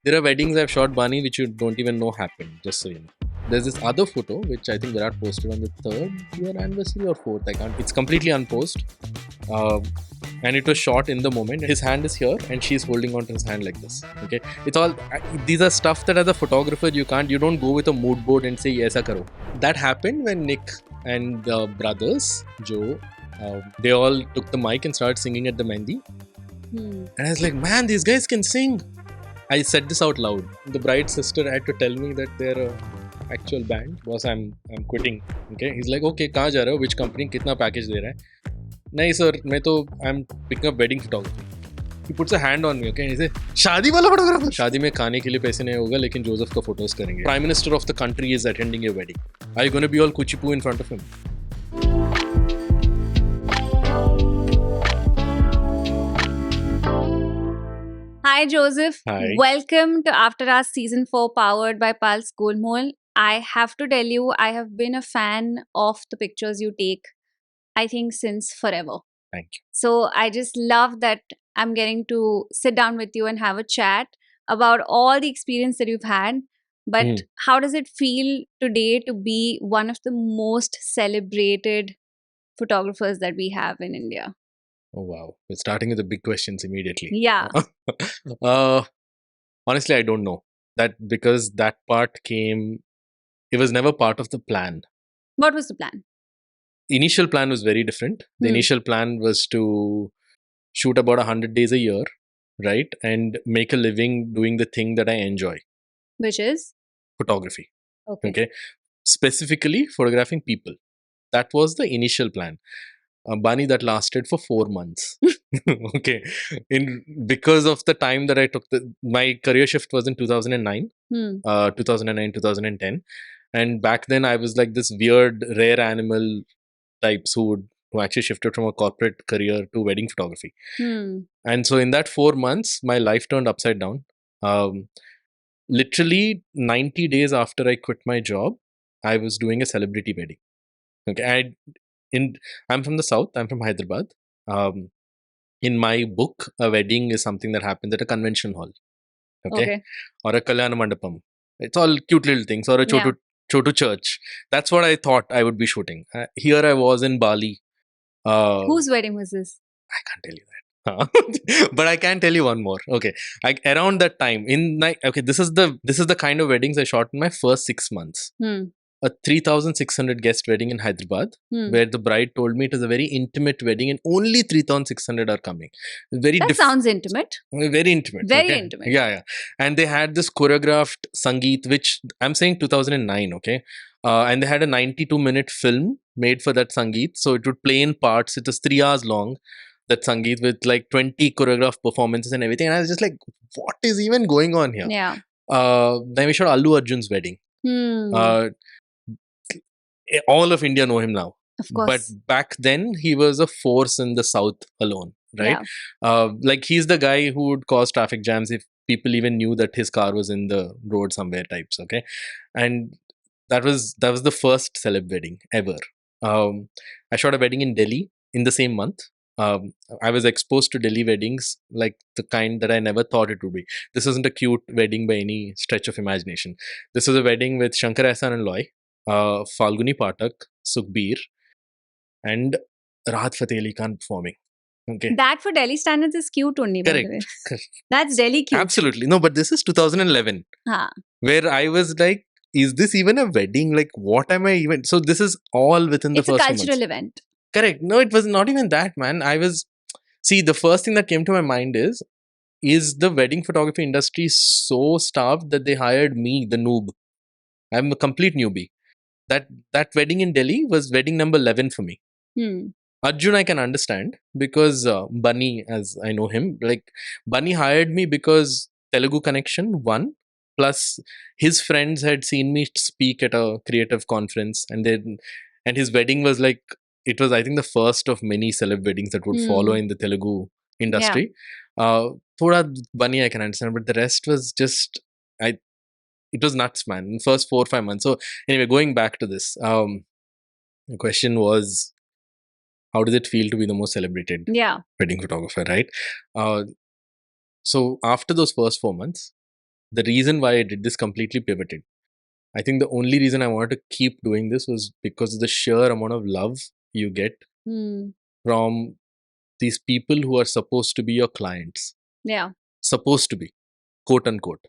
There are weddings I've shot, Bani, which you don't even know happened, just so you know. There's this other photo which I think Virat posted on the 3rd year anniversary or 4th. I can't. It's completely unposted. And it was shot in the moment. His hand is here and she's holding on to his hand like this. Okay, it's all these are stuff that as a photographer you don't go with a mood board and say aisa karo. That happened when Nick and the brothers Joe, they all took the mic and started singing at the Mehndi. And I was like, man, these guys can sing. I said this out loud. The bride's sister had to tell me that they're a actual band. Boss, I'm quitting. Okay, he's like, okay, कहाँ जा रहे हो? Which company? कितना package दे रहा है? नहीं sir, I'm picking up wedding photography. He puts a hand on me, okay? He says, शादी वाला photographer. शादी में खाने के लिए पैसे नहीं होगा, लेकिन जोसेफ का photos करेंगे. Prime Minister of the country is attending your wedding. Are you going to be all kuchipu in front of him? Hi Joseph. Hi. Welcome to After Us Season 4 powered by Pulse Golmol. I have to tell you, I have been a fan of the pictures you take, I think since forever. Thank you. So I just love that I'm getting to sit down with you and have a chat about all the experience that you've had. But how does it feel today to be one of the most celebrated photographers that we have in India? Oh wow, we're starting with the big questions immediately. Yeah. Honestly, I don't know. That because that part came, it was never part of the plan. What was the plan? Initial plan was very different. The initial plan was to shoot about 100 days a year, right? And make a living doing the thing that I enjoy. Which is? Photography. Okay. Specifically photographing people. That was the initial plan. Bani, that lasted for 4 months. Okay. Because of the time that I took, my career shift was in 2009, 2009, 2010. And back then I was like this weird, rare animal types who actually shifted from a corporate career to wedding photography. And so in that 4 months, my life turned upside down. Literally 90 days after I quit my job, I was doing a celebrity wedding. Okay. I'm from the south. I'm from Hyderabad. In my book, a wedding is something that happens at a convention hall. Okay. Or a kalyana mandapam. It's all cute little things. Or a chotu church. That's what I thought I would be shooting. Here I was in Bali. Whose wedding was this? I can't tell you that. But I can tell you one more. Okay. Around that time, this is the kind of weddings I shot in my first 6 months. A 3,600 guest wedding in Hyderabad, where the bride told me it is a very intimate wedding and only 3,600 are coming. That sounds intimate. Very intimate. Very intimate. Yeah. And they had this choreographed Sangeet, which I'm saying 2009, okay? And they had a 92-minute film made for that Sangeet. So it would play in parts. It was 3 hours long, that Sangeet, with like 20 choreographed performances and everything. And I was just like, what is even going on here? Yeah. Then we shot Allu Arjun's wedding. All of India know him now. Of course. But back then, he was a force in the south alone, right? Yeah. Like he's the guy who would cause traffic jams if people even knew that his car was in the road somewhere types, okay? And that was the first celeb wedding ever. I shot a wedding in Delhi in the same month. I was exposed to Delhi weddings like the kind that I never thought it would be. This wasn't a cute wedding by any stretch of imagination. This was a wedding with Shankar Ehsaan and Loy, Falguni Pathak, Sukhbir, and Rahat Fateh Ali Khan performing. Okay. That for Delhi standards is cute only. Correct. That's Delhi cute. Absolutely. No, but this is 2011. Where I was like, is this even a wedding? Like, what am I even? So this is all within the first month. It's a cultural event. Correct. No, it was not even that, man. The first thing that came to my mind is the wedding photography industry so starved that they hired me, the noob? I'm a complete newbie. That wedding in Delhi was wedding number 11 for me. Arjun I can understand because Bani, as I know him, like Bani hired me because Telugu connection, one, plus his friends had seen me speak at a creative conference, and his wedding was like, it was I think the first of many celeb weddings that would follow in the Telugu industry. Thoda Bani I can understand, but the rest was just it was nuts, man. In the first 4 or 5 months. So anyway, going back to this, the question was, how does it feel to be the most celebrated wedding photographer, right? So after those first 4 months, the reason why I did this completely pivoted. I think the only reason I wanted to keep doing this was because of the sheer amount of love you get from these people who are supposed to be your clients. Yeah. Supposed to be, quote unquote.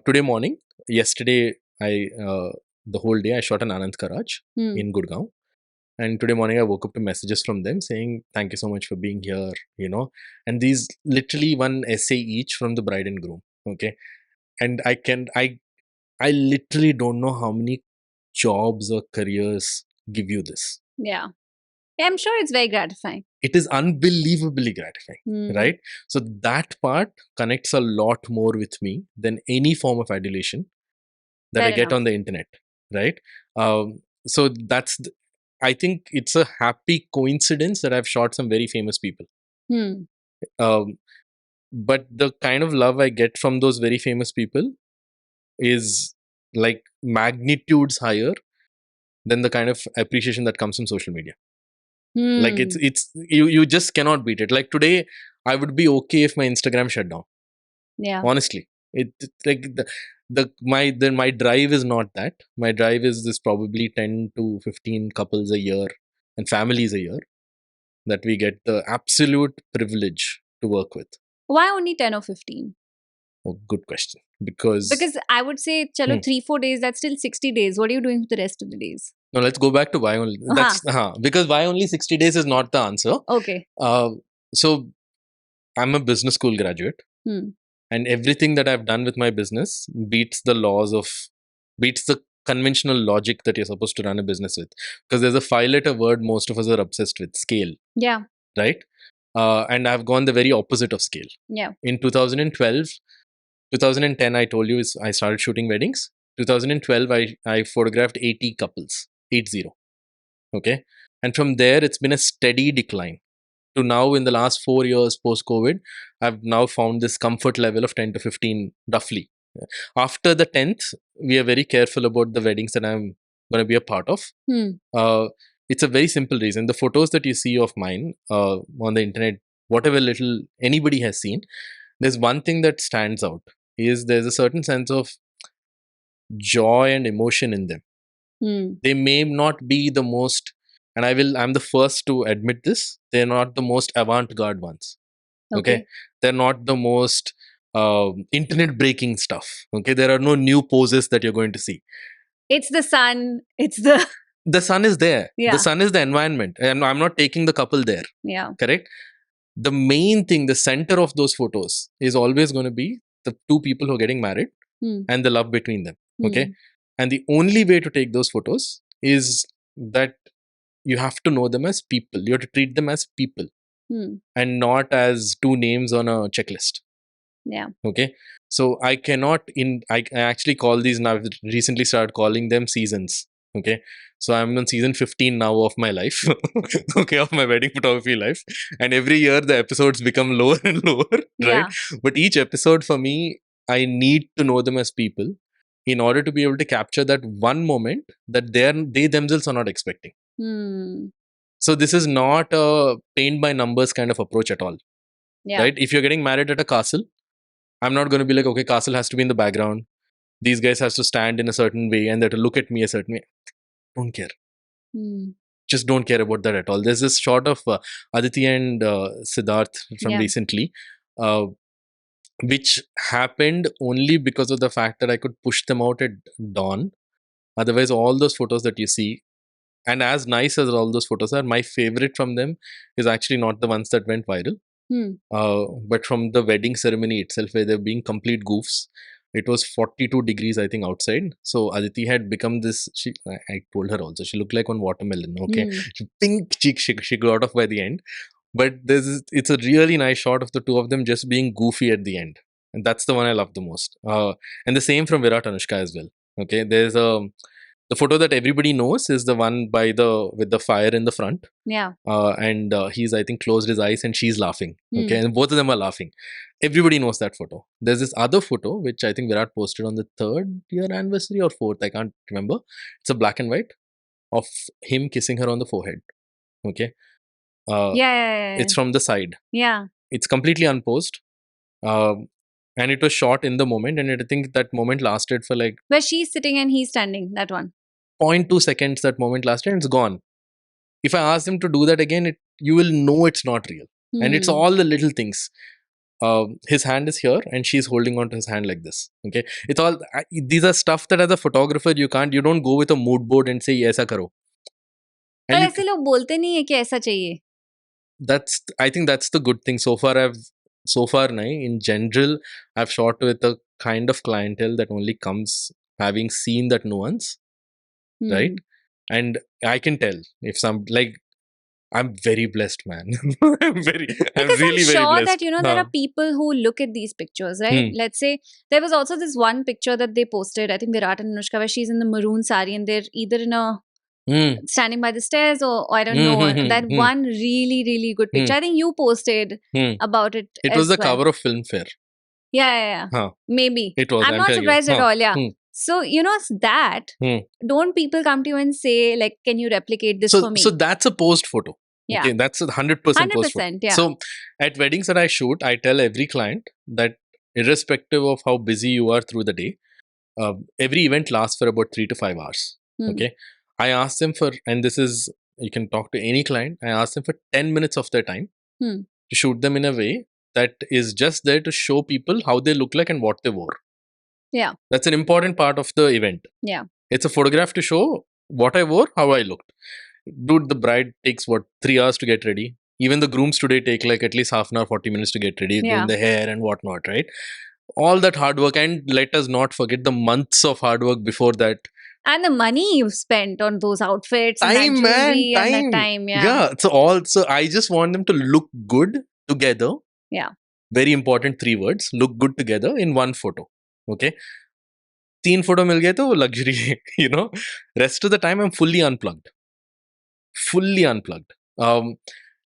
Today morning, yesterday, the whole day I shot an Anand in Gurgaon. And today morning I woke up to messages from them saying, thank you so much for being here, and these literally one essay each from the bride and groom. Okay. And I literally don't know how many jobs or careers give you this. Yeah. I'm sure it's very gratifying. It is unbelievably gratifying, right? So that part connects a lot more with me than any form of adulation that I get on the internet, right? So I think it's a happy coincidence that I've shot some very famous people. But the kind of love I get from those very famous people is like magnitudes higher than the kind of appreciation that comes from social media. Like it's you just cannot beat it. Like today, I would be okay if my Instagram shut down. Yeah. Honestly, it's like my drive is not that. My drive is this probably 10 to 15 couples a year and families a year that we get the absolute privilege to work with. Why only 10 or 15? Oh, good question. Because I would say, chalo, 3-4 days, that's still 60 days. What are you doing for the rest of the days? No, let's go back to why only. That's because why only 60 days is not the answer. Okay. So I'm a business school graduate, and everything that I've done with my business beats the conventional logic that you're supposed to run a business with. Because there's a 5-letter word most of us are obsessed with: scale. Yeah. Right? And I've gone the very opposite of scale. Yeah. In 2010, I told you, I started shooting weddings. 2012, I photographed 80 couples. 80. Okay. And from there, it's been a steady decline to now. In the last 4 years post COVID, I've now found this comfort level of 10 to 15 roughly. After the 10th, we are very careful about the weddings that I'm going to be a part of. It's a very simple reason. The photos that you see of mine on the internet, whatever little anybody has seen, there's one thing that stands out is there's a certain sense of joy and emotion in them. They may not be the most, and I'm the first to admit this, they're not the most avant-garde ones. Okay. They're not the most internet breaking stuff. Okay. There are no new poses that you're going to see. It's the sun. The sun is there. Yeah. The sun is the environment. And I'm not taking the couple there. Yeah. Correct? The main thing, the center of those photos is always going to be the two people who are getting married and the love between them. Okay. And the only way to take those photos is that you have to know them as people. You have to treat them as people and not as two names on a checklist. Yeah. Okay. So I cannot I actually call these now, recently started calling them seasons. Okay. So I'm on season 15 now of my life. Okay. Of my wedding photography life. And every year the episodes become lower and lower. Right. But each episode for me, I need to know them as people in order to be able to capture that one moment that they themselves are not expecting. So this is not a paint by numbers kind of approach at all. Yeah. Right? If you're getting married at a castle, I'm not going to be like, okay, castle has to be in the background. These guys has to stand in a certain way and they have to look at me a certain way. Don't care. Just don't care about that at all. There's this shot of Aditi and Siddharth from recently, which happened only because of the fact that I could push them out at dawn. Otherwise, all those photos that you see, and as nice as all those photos are, my favorite from them is actually not the ones that went viral, but from the wedding ceremony itself, where they're being complete goofs. It was 42 degrees, I think, outside. So Aditi had become this. I told her also, she looked like one watermelon. Okay, pink cheek. She got off by the end. But it's a really nice shot of the two of them just being goofy at the end, and that's the one I love the most. And the same from Virat-Anushka as well. Okay, there's the photo that everybody knows is the one with the fire in the front. Yeah. And he's, I think, closed his eyes and she's laughing. Okay, and both of them are laughing. Everybody knows that photo. There's this other photo which I think Virat posted on the 3rd year anniversary or 4th. I can't remember. It's a black and white of him kissing her on the forehead. Okay. Yeah. It's from the side. Yeah. It's completely unposed. and it was shot in the moment, and I think that moment lasted for like Where she's sitting and he's standing, that one. 0.2 seconds. That moment lasted, and it's gone. If I ask them to do that again, you will know it's not real. And it's all the little things. His hand is here and she's holding on to his hand like this. Okay, it's all these are stuff that as a photographer you don't go with a mood board and say aisa karo. पर And ऐसे लोग बोलते नहीं है कि ऐसा चाहिए. I think that's the good thing. So far in general I've shot with a kind of clientele that only comes having seen that nuance, right? And I can tell if some, like, I'm very blessed, man. I'm Because really I'm very sure blessed. that, you know, there are people who look at these pictures, right? Let's say there was also this one picture that they posted, I think Virat-Anushka, where she's in the maroon sari and they're either in a standing by the stairs or I don't know. That one really, really good picture. I think you posted about it. It was the cover of Filmfare. Yeah. Maybe. It was. I'm not surprised at all. Yeah. So, you know, that, don't people come to you and say, like, can you replicate this for me? So that's a post photo. Yeah. Okay, that's a 100% post photo. Yeah. So at weddings that I shoot, I tell every client that irrespective of how busy you are through the day, every event lasts for about 3 to 5 hours. Okay. I ask them for, and this is, you can talk to any client, I ask them for 10 minutes of their time to shoot them in a way that is just there to show people how they look like and what they wore. Yeah. That's an important part of the event. Yeah. It's a photograph to show what I wore, how I looked. Dude, the bride takes 3 hours to get ready. Even the grooms today take like at least half an hour, 40 minutes to get ready, doing the hair and whatnot, right? All that hard work, and let us not forget the months of hard work before that. And the money you've spent on those outfits, and that jewelry, and that time. Yeah. So I just want them to look good together. Yeah. Very important 3 words. Look good together in one photo. Okay. 3 photo mil gaye to luxury, you know. Rest of the time I'm fully unplugged.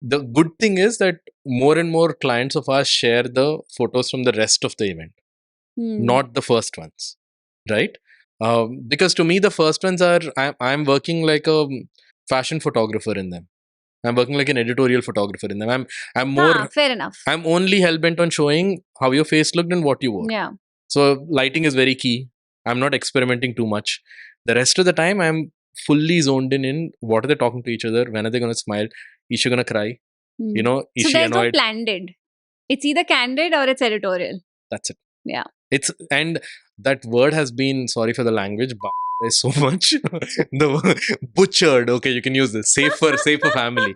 The good thing is that more and more clients of ours share the photos from the rest of the event, not the first ones, right? Because to me the first ones are, I'm working like a fashion photographer in them. I'm working like an editorial photographer in them. I'm more fair enough. I'm only hell-bent on showing how your face looked and what you wore. Yeah. So lighting is very key. I'm not experimenting too much. The rest of the time I'm fully zoned in what are they talking to each other, when are they going to smile, is she going to cry, you know, is so she there's annoyed? No planned. It's either candid or it's editorial. That's it. Yeah. And that word has been, sorry for the language, so much the butchered. Okay, you can use this, safer family.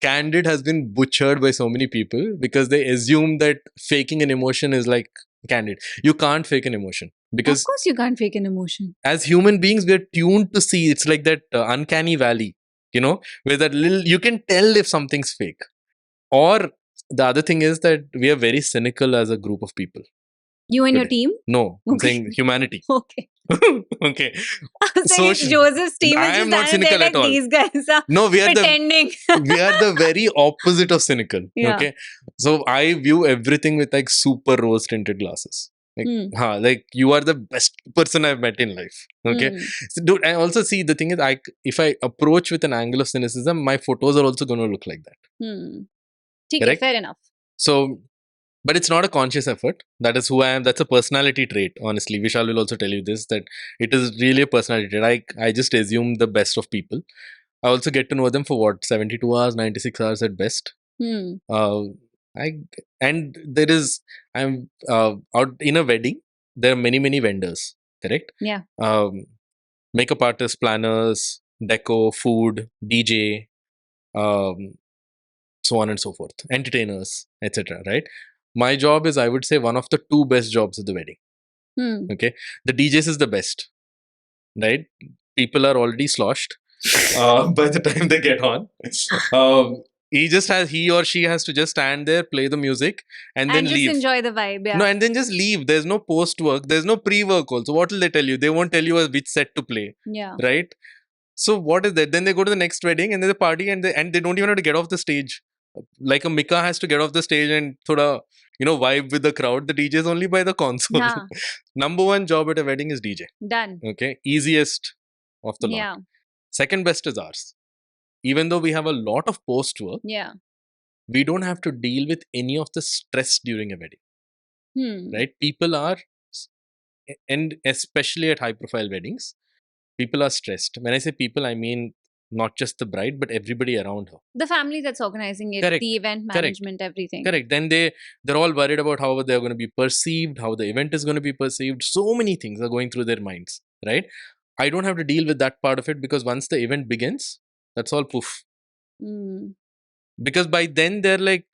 Candid has been butchered by so many people because they assume that faking an emotion is like candid. You can't fake an emotion, because of course you can't fake an emotion. As human beings, we're tuned to see, it's like that uncanny valley, you know, where that little, you can tell if something's fake. Or the other thing is that we are very cynical as a group of people. You and your team? No, I'm saying humanity. Okay. Okay. So Joseph's team is I am not cynical like at all. These guys are no, we are pretending. We are the very opposite of cynical. Yeah. Okay. So I view everything with like super rose tinted glasses. Like, like you are the best person I've met in life. Okay. So, dude, I also see, the thing is, if I approach with an angle of cynicism, my photos are also going to look like that. Okay, fair enough. So, but it's not a conscious effort. That is who I am. That's a personality trait. Honestly, Vishal will also tell you this, that it is really a personality trait. I just assume the best of people. I also get to know them for 72 hours, 96 hours at best. And there is, I'm out in a wedding, there are many vendors, correct? Yeah. Makeup artists, planners, deco, food, DJ, so on and so forth, entertainers, etc. Right? My job is, I would say, one of the 2 best jobs of the wedding. Okay, the DJs is the best, right? People are already sloshed by the time they get on. He or she has to just stand there, play the music, and then just leave. Enjoy the vibe. Yeah. No, and then just leave. There's no post work. There's no pre work. Also, what will they tell you? They won't tell you which set to play. Yeah. Right. So what is that? Then they go to the next wedding and there's a party, and they don't even have to get off the stage. Like a Mika has to get off the stage and thoda, vibe with the crowd. The DJ is only by the console. Yeah. Number 1 job at a wedding is DJ. Done. Okay. Easiest of the lot. Yeah. Second best is ours. Even though we have a lot of post work, yeah, we don't have to deal with any of the stress during a wedding. right? People are, and especially at high profile weddings, people are stressed. When I say people, I mean not just the bride, but everybody around her. The family that's organizing it, Correct. the event Correct. management, everything. Correct. Then they're all worried about how they're going to be perceived, how the event is going to be perceived. So many things are going through their minds, right? I don't have to deal with that part of it because once the event begins, that's all poof. Because by then they're like,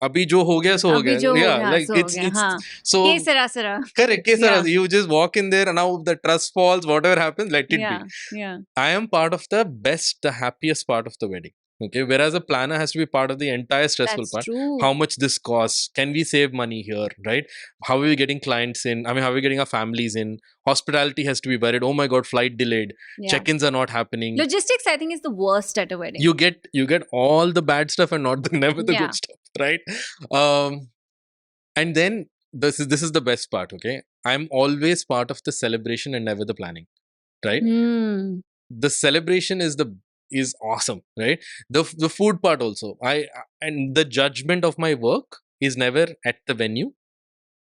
abhi jo ho gaya, so ho Abhi gaya. jo ho Yeah, gaya, like so ho it's gaya, haan. so Ke sara sara. correct. Ke sara, you just walk in there and now the trust falls, whatever happens, let it be. Yeah. I am part of the best, the happiest part of the wedding. Okay, whereas a planner has to be part of the entire stressful That's part. true. How much this costs? Can we save money here? Right? How are we getting clients in? I mean, how are we getting our families in? Hospitality has to be worried. Oh my god, flight delayed. Yeah. Check-ins are not happening. Logistics, I think, is the worst at a wedding. You get all the bad stuff and not the never the good stuff, right? And then this is the best part. Okay, I'm always part of the celebration and never the planning, right? The celebration is awesome, right? The food part also. And the judgment of my work is never at the venue.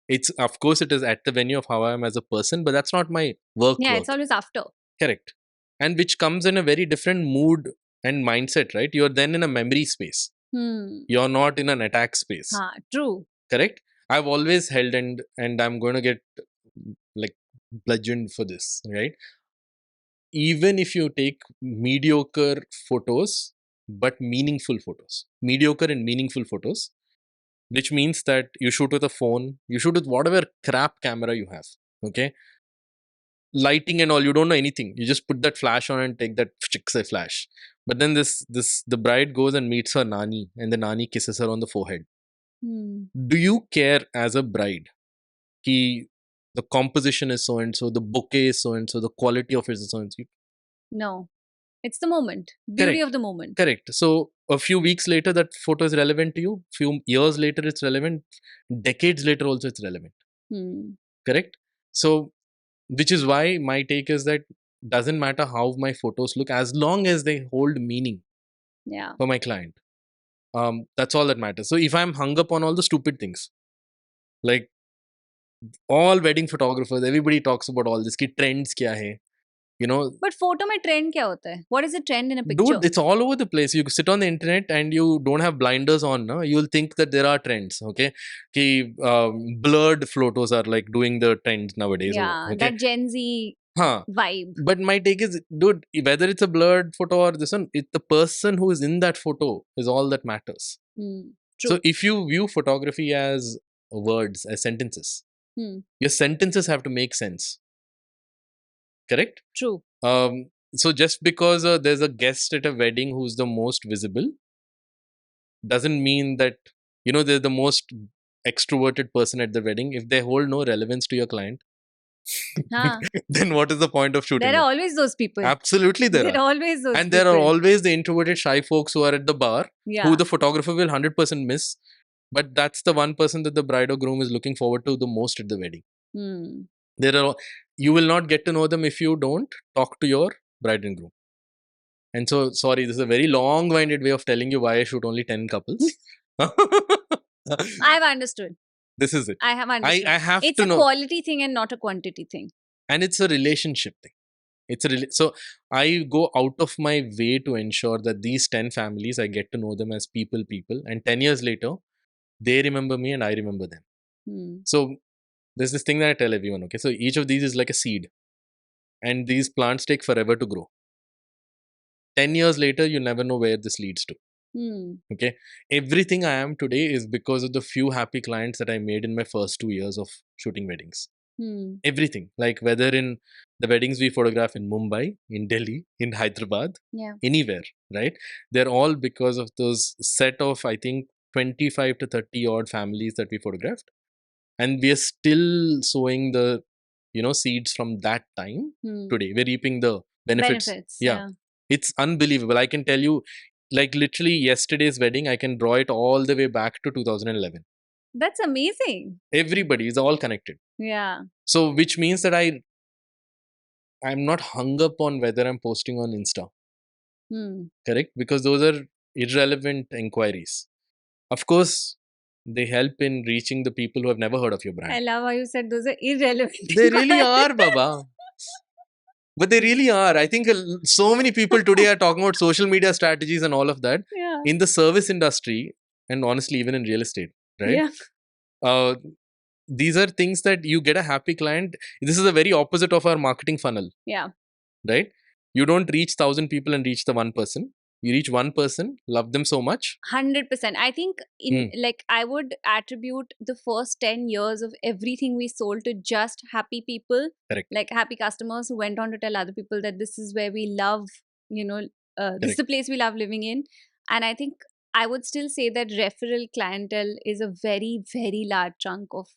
It's, of course, it is at the venue of how I am as a person, but that's not my work. Yeah, work. it's always after. Correct. And which comes in a very different mood and mindset, right? You're then in a memory space. You're not in an attack space. True. Correct. I've always held and I'm going to get like bludgeoned for this, right? Even if you take mediocre photos, but meaningful photos, mediocre and meaningful photos, which means that you shoot with a phone, you shoot with whatever crap camera you have, okay? Lighting and all, you don't know anything. You just put that flash on and take that flash. But then the bride goes and meets her nani, and the nani kisses her on the forehead. Do you care as a bride ki the composition is so and so, the bouquet is so and so, the quality of it is so and so? No. It's the moment. Beauty of the moment. Correct. So a few weeks later, that photo is relevant to you. Few years later, it's relevant. Decades later, also it's relevant. Correct. So, which is why my take is that doesn't matter how my photos look, as long as they hold meaning. Yeah. For my client. That's all that matters. So if I'm hung up on all the stupid things, like all wedding photographers, everybody talks about all this. Ki trends kya hai? You know, but photo mein trend kya hota hai? What is a trend in a picture? Dude, it's all over the place. You sit on the internet and you don't have blinders on, no? You'll think that there are trends, okay? Ki, blurred photos are like doing the trends nowadays. Yeah, okay? that Gen Z vibe. But my take is, dude, whether it's a blurred photo or this one, the person who is in that photo is all that matters. True. So if you view photography as words, as sentences, your sentences have to make sense. Correct? True. So just because there's a guest at a wedding who's the most visible doesn't mean that, they're the most extroverted person at the wedding. If they hold no relevance to your client, then what is the point of shooting? There are always those people. Absolutely there are. Always those and people. There are always the introverted shy folks who are at the bar, yeah. who the photographer will 100% miss. But that's the one person that the bride or groom is looking forward to the most at the wedding. You will not get to know them if you don't talk to your bride and groom. And so, sorry, this is a very long-winded way of telling you why I shoot only 10 couples. I've understood. This is it. I have understood. I have it's to a know. quality thing and not a quantity thing. And it's a relationship thing. So I go out of my way to ensure that these 10 families, I get to know them as people. And 10 years later, they remember me and I remember them. So there's this thing that I tell everyone, okay? So each of these is like a seed. And these plants take forever to grow. 10 years later, you never know where this leads to. Okay. Everything I am today is because of the few happy clients that I made in my first 2 years of shooting weddings. Everything. Like whether in the weddings we photograph in Mumbai, in Delhi, in Hyderabad, anywhere, right? They're all because of those set of, I think, 25 to 30 odd families that we photographed. And we are still sowing the, seeds from that time today. We're reaping the benefits. Yeah. It's unbelievable. I can tell you, like literally yesterday's wedding, I can draw it all the way back to 2011. That's amazing. Everybody is all connected. Yeah. So, which means that I'm not hung up on whether I'm posting on Insta. Correct? Because those are irrelevant inquiries. Of course, they help in reaching the people who have never heard of your I brand. love how you said those are irrelevant. They really are, Baba. But they really are. I think so many people today are talking about social media strategies and all of that Yeah. in the service industry, and honestly, even in real estate, right? Yeah. Uh, these are things that you get a happy client. This is the very opposite of our marketing funnel, Yeah. right? You don't reach 1,000 people and reach the one person. You reach one person, love them so much. 100%. I think like I would attribute the first 10 years of everything we sold to just happy people, Correct. like happy customers who went on to tell other people that this is where we love, this is the place we love living in. And I think I would still say that referral clientele is a very, very large chunk of,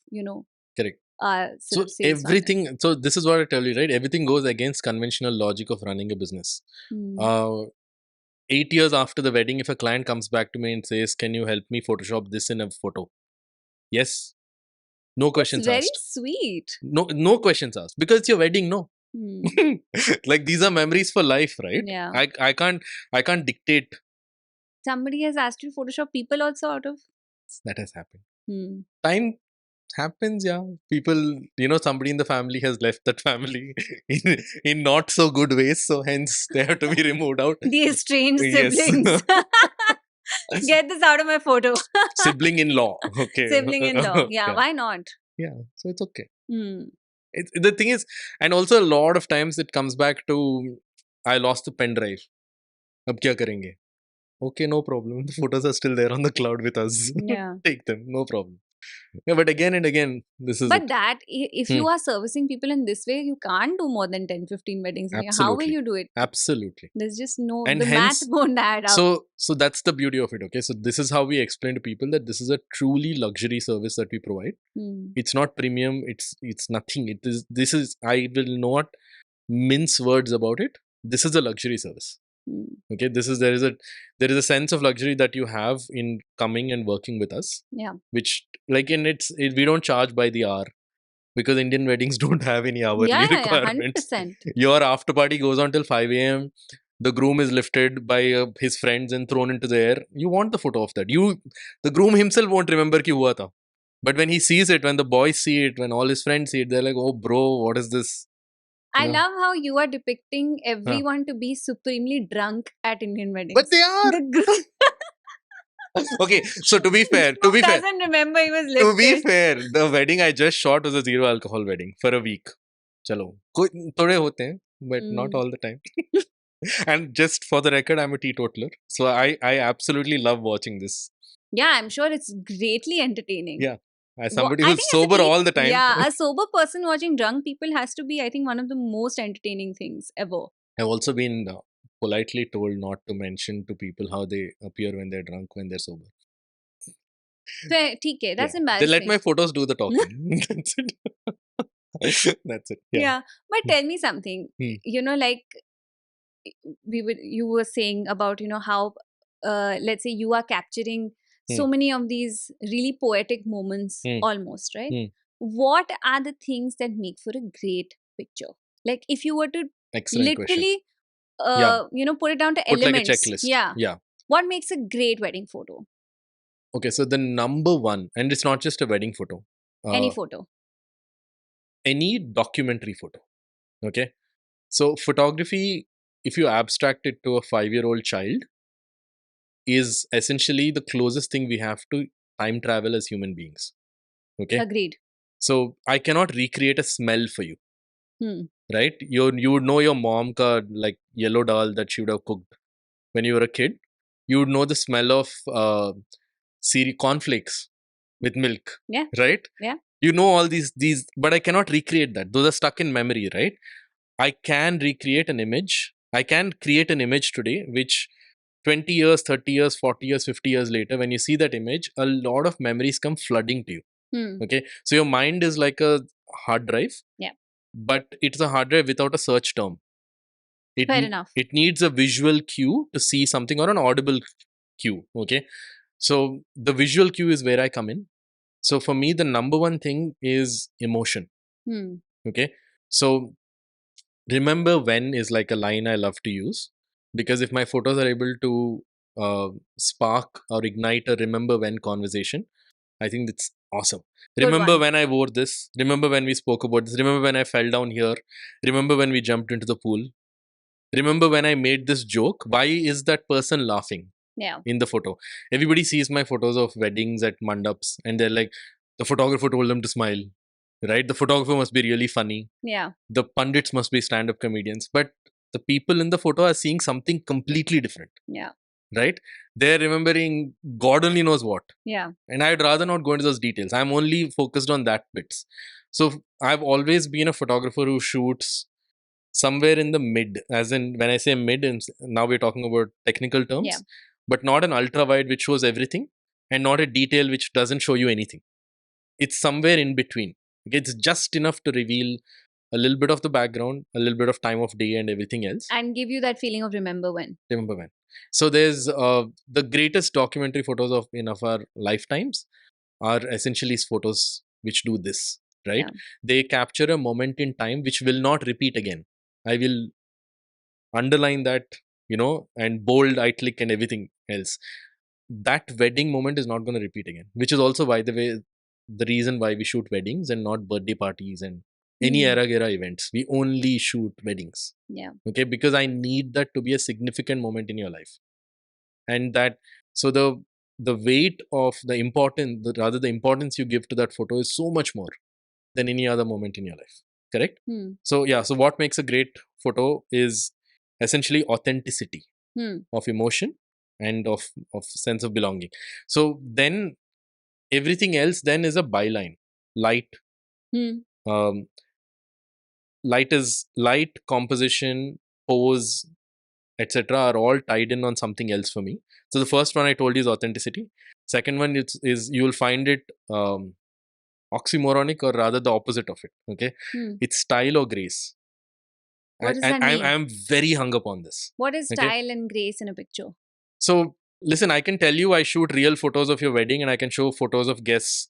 Correct. sort So of sales funnel. everything, so this is what I tell you, right? Everything goes against conventional logic of running a business. 8 years after the wedding, if a client comes back to me and says, "Can you help me Photoshop this in a photo?" Yes. No It's questions very asked. sweet. No questions asked. Because it's your wedding, no. Like these are memories for life, right? Yeah. I can't dictate. Somebody has asked you to Photoshop people also out of. That has happened. Hmm. Time happens, yeah. People, somebody in the family has left that family in not so good ways, so hence they have to be removed out. The estranged Yes. siblings. Get this out of my photo. Sibling-in-law. Okay. Sibling-in-law. Yeah, why not? Yeah, so it's okay. Hmm. The thing is, and also a lot of times it comes back to, I lost the pen drive. Ab kya karenge? Okay, no problem. The photos are still there on the cloud with us. Yeah. Take them, no problem. Yeah, but again and again, this is But it. that, if you are servicing people in this way, you can't do more than 10, 15 weddings in a year. How will Absolutely. you do it? Absolutely. There's just no, And the math hence, won't add up. so that's the beauty of it. Okay, so this is how we explain to people that this is a truly luxury service that we provide. It's not premium. It's nothing. This is, I will not mince words about it. This is a luxury service. Okay, there is a sense of luxury that you have in coming and working with us. Yeah. Which, like, we don't charge by the hour, because Indian weddings don't have any hourly requirements. 100%. Your after party goes on till 5 a.m. The groom is lifted by his friends and thrown into the air. You want the photo of that. The groom himself won't remember ki hua tha. But when he sees it, when the boys see it, when all his friends see it, they're like, "Oh, bro, what is this?" I love how you are depicting everyone to be supremely drunk at Indian weddings. But they are. Okay, so to be fair, doesn't remember he was lifted. To be fair, the wedding I just shot was a zero alcohol wedding for a week. Chalo, thode hote hain, but not all the time. And just for the record, I'm a teetotaler, so I absolutely love watching this. Yeah, I'm sure it's greatly entertaining. Yeah, as somebody who's sober all the time. Yeah, a sober person watching drunk people has to be, I think, one of the most entertaining things ever. I've also been politely told not to mention to people how they appear when they're drunk, when they're sober. Okay, that's embarrassing. They let my photos do the talking. That's it. That's it. Yeah, but tell me something. Like you were saying about how let's say you are capturing so many of these really poetic moments, almost, right? What are the things that make for a great picture? Like if you were to literally put it down to elements, like a checklist. Yeah. What makes a great wedding photo? Okay, so the number one, and it's not just a wedding photo. Any photo. Any documentary photo. Okay. So photography, if you abstract it to a 5-year-old child, is essentially the closest thing we have to time travel as human beings. Okay. Agreed. So I cannot recreate a smell for you. Right? You would know your mom ka like yellow dal that she would have cooked when you were a kid. You would know the smell of cornflakes with milk. Yeah. Right? Yeah. You know all these, but I cannot recreate that. Those are stuck in memory, right? I can recreate an image. I can create an image today, which 20 years, 30 years, 40 years, 50 years later, when you see that image, a lot of memories come flooding to you. Okay. So your mind is like a hard drive. Yeah. But it's a hard drive without a search term. Fair enough. It needs a visual cue to see something, or an audible cue. Okay. So the visual cue is where I come in. So for me, the number one thing is emotion. Okay. So remember when is like a line I love to use, because if my photos are able to spark or ignite a remember when conversation, I think it's awesome. Good Remember one. when I wore this? Remember when we spoke about this? Remember when I fell down here? Remember when we jumped into the pool? Remember when I made this joke? Why is that person laughing Yeah. in the photo? Everybody sees my photos of weddings at mandaps and they're like, the photographer told them to smile, right? The photographer must be really funny. Yeah. The pundits must be stand up comedians. But the people in the photo are seeing something completely different, Yeah. right? They're remembering God only knows what. Yeah. And I'd rather not go into those details. I'm only focused on that bits. So I've always been a photographer who shoots somewhere in the mid, as in when I say mid, and now we're talking about technical terms, Yeah. but not an ultra wide which shows everything and not a detail which doesn't show you anything. It's somewhere in between. It's just enough to reveal a little bit of the background, a little bit of time of day and everything else. And give you that feeling of remember when. Remember when. So there's the greatest documentary photos of our lifetimes are essentially photos which do this, right? Yeah. They capture a moment in time which will not repeat again. I will underline that, and bold, italic, and everything else. That wedding moment is not going to repeat again, which is also, by the way, the reason why we shoot weddings and not birthday parties and any era events. We only shoot weddings. Yeah. Okay, because I need that to be a significant moment in your life, and that so the weight of the importance, rather the importance you give to that photo is so much more than any other moment in your life. Correct? So yeah, so what makes a great photo is essentially authenticity of emotion and of sense of belonging. So then everything else then is a byline. Light, um, light, composition, pose, etc. are all tied in on something else for me. So the first one I told you is authenticity. Second one is you will find it oxymoronic, or rather the opposite of it. Okay, it's style or grace. What does that mean? I'm very hung up on this. What is Okay? style and grace in a picture? So listen, I can tell you I shoot real photos of your wedding and I can show photos of guests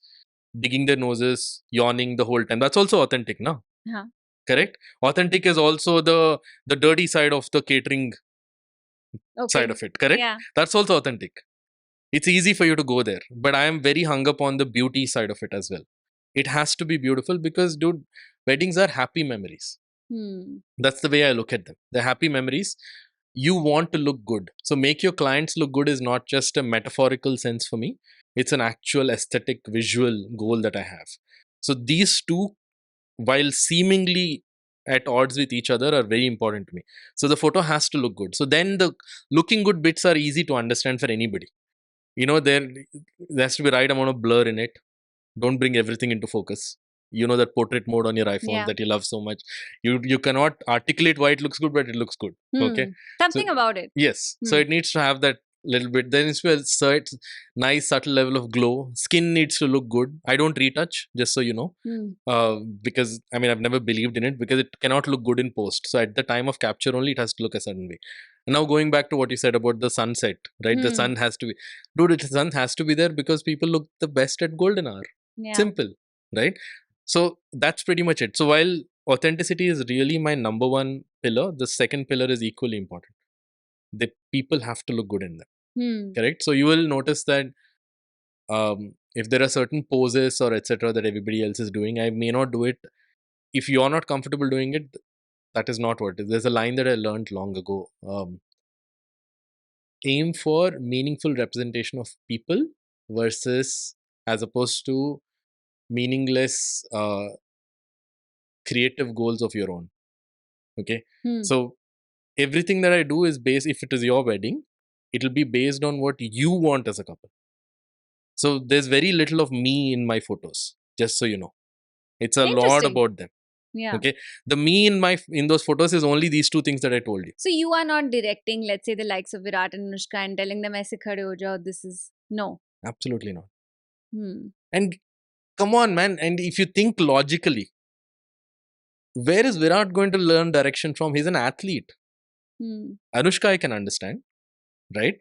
digging their noses, yawning the whole time. That's also authentic, no? Uh-huh. Correct? Authentic is also the dirty side of the catering side of it. Correct? Yeah. That's also authentic. It's easy for you to go there, but I am very hung up on the beauty side of it as well. It has to be beautiful because, dude, weddings are happy memories. That's the way I look at them. They're happy memories. You want to look good. So make your clients look good is not just a metaphorical sense for me. It's an actual aesthetic visual goal that I have. So these two, while seemingly at odds with each other, are very important to me. So the photo has to look good. So then the looking good bits are easy to understand for anybody. There has to be right amount of blur in it. Don't bring everything into focus. That portrait mode on your iPhone that you love so much. You cannot articulate why it looks good, but it looks good. Okay, something about it. Yes, so it needs to have that little bit. There needs to be a nice subtle level of glow. Skin needs to look good. I don't retouch, just so you know, because I've never believed in it because it cannot look good in post. So at the time of capture only, it has to look a certain way. And now going back to what you said about the sunset, right? The sun has to be, the sun has to be there because people look the best at golden hour. Yeah. Simple, right? So that's pretty much it. So while authenticity is really my number one pillar, the second pillar is equally important. The people have to look good in them. Correct? So you will notice that if there are certain poses or etc. that everybody else is doing, I may not do it. If you are not comfortable doing it, that is not what it is. There's a line that I learned long ago. Aim for meaningful representation of people versus as opposed to meaningless creative goals of your own. Okay, so everything that I do is based, if it is your wedding, it will be based on what you want as a couple. So there's very little of me in my photos, just so you know. It's a lot about them. Yeah. Okay, the me in those photos is only these two things that I told you. So you are not directing, let's say, the likes of Virat and Anushka and telling them aise khade ho jao, this is no. Absolutely not. And come on, man. And if you think logically, where is Virat going to learn direction from? He's an athlete. Anushka, I can understand, right?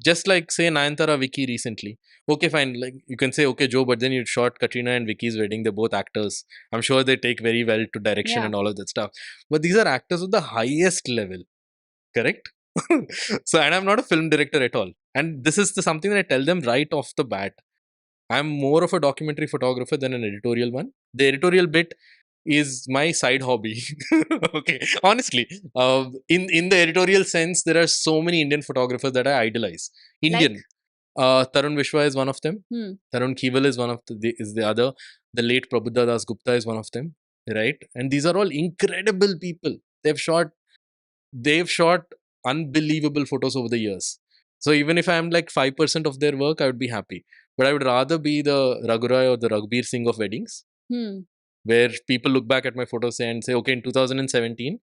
Just like say Nayanthara, Vicky recently. Okay, fine. Like you can say, okay, Joe, but then you shot Katrina and Vicky's wedding. They're both actors. I'm sure they take very well to direction and all of that stuff. But these are actors of the highest level, correct? So, and I'm not a film director at all. And this is something that I tell them right off the bat. I'm more of a documentary photographer than an editorial one. The editorial bit is my side hobby. Okay, honestly, in the editorial sense, there are so many Indian photographers that I idolize. Like? Indian, Tarun Vishwa is one of them. Tarun Keeval is one of is the other. The late Prabhuda Das Gupta is one of them, right? And these are all incredible people. They've shot unbelievable photos over the years. So even if I'm like 5% of their work, I would be happy. But I would rather be the Raghu Rai or the Raghbir Singh of weddings, where people look back at my photos and say, okay, in 2017,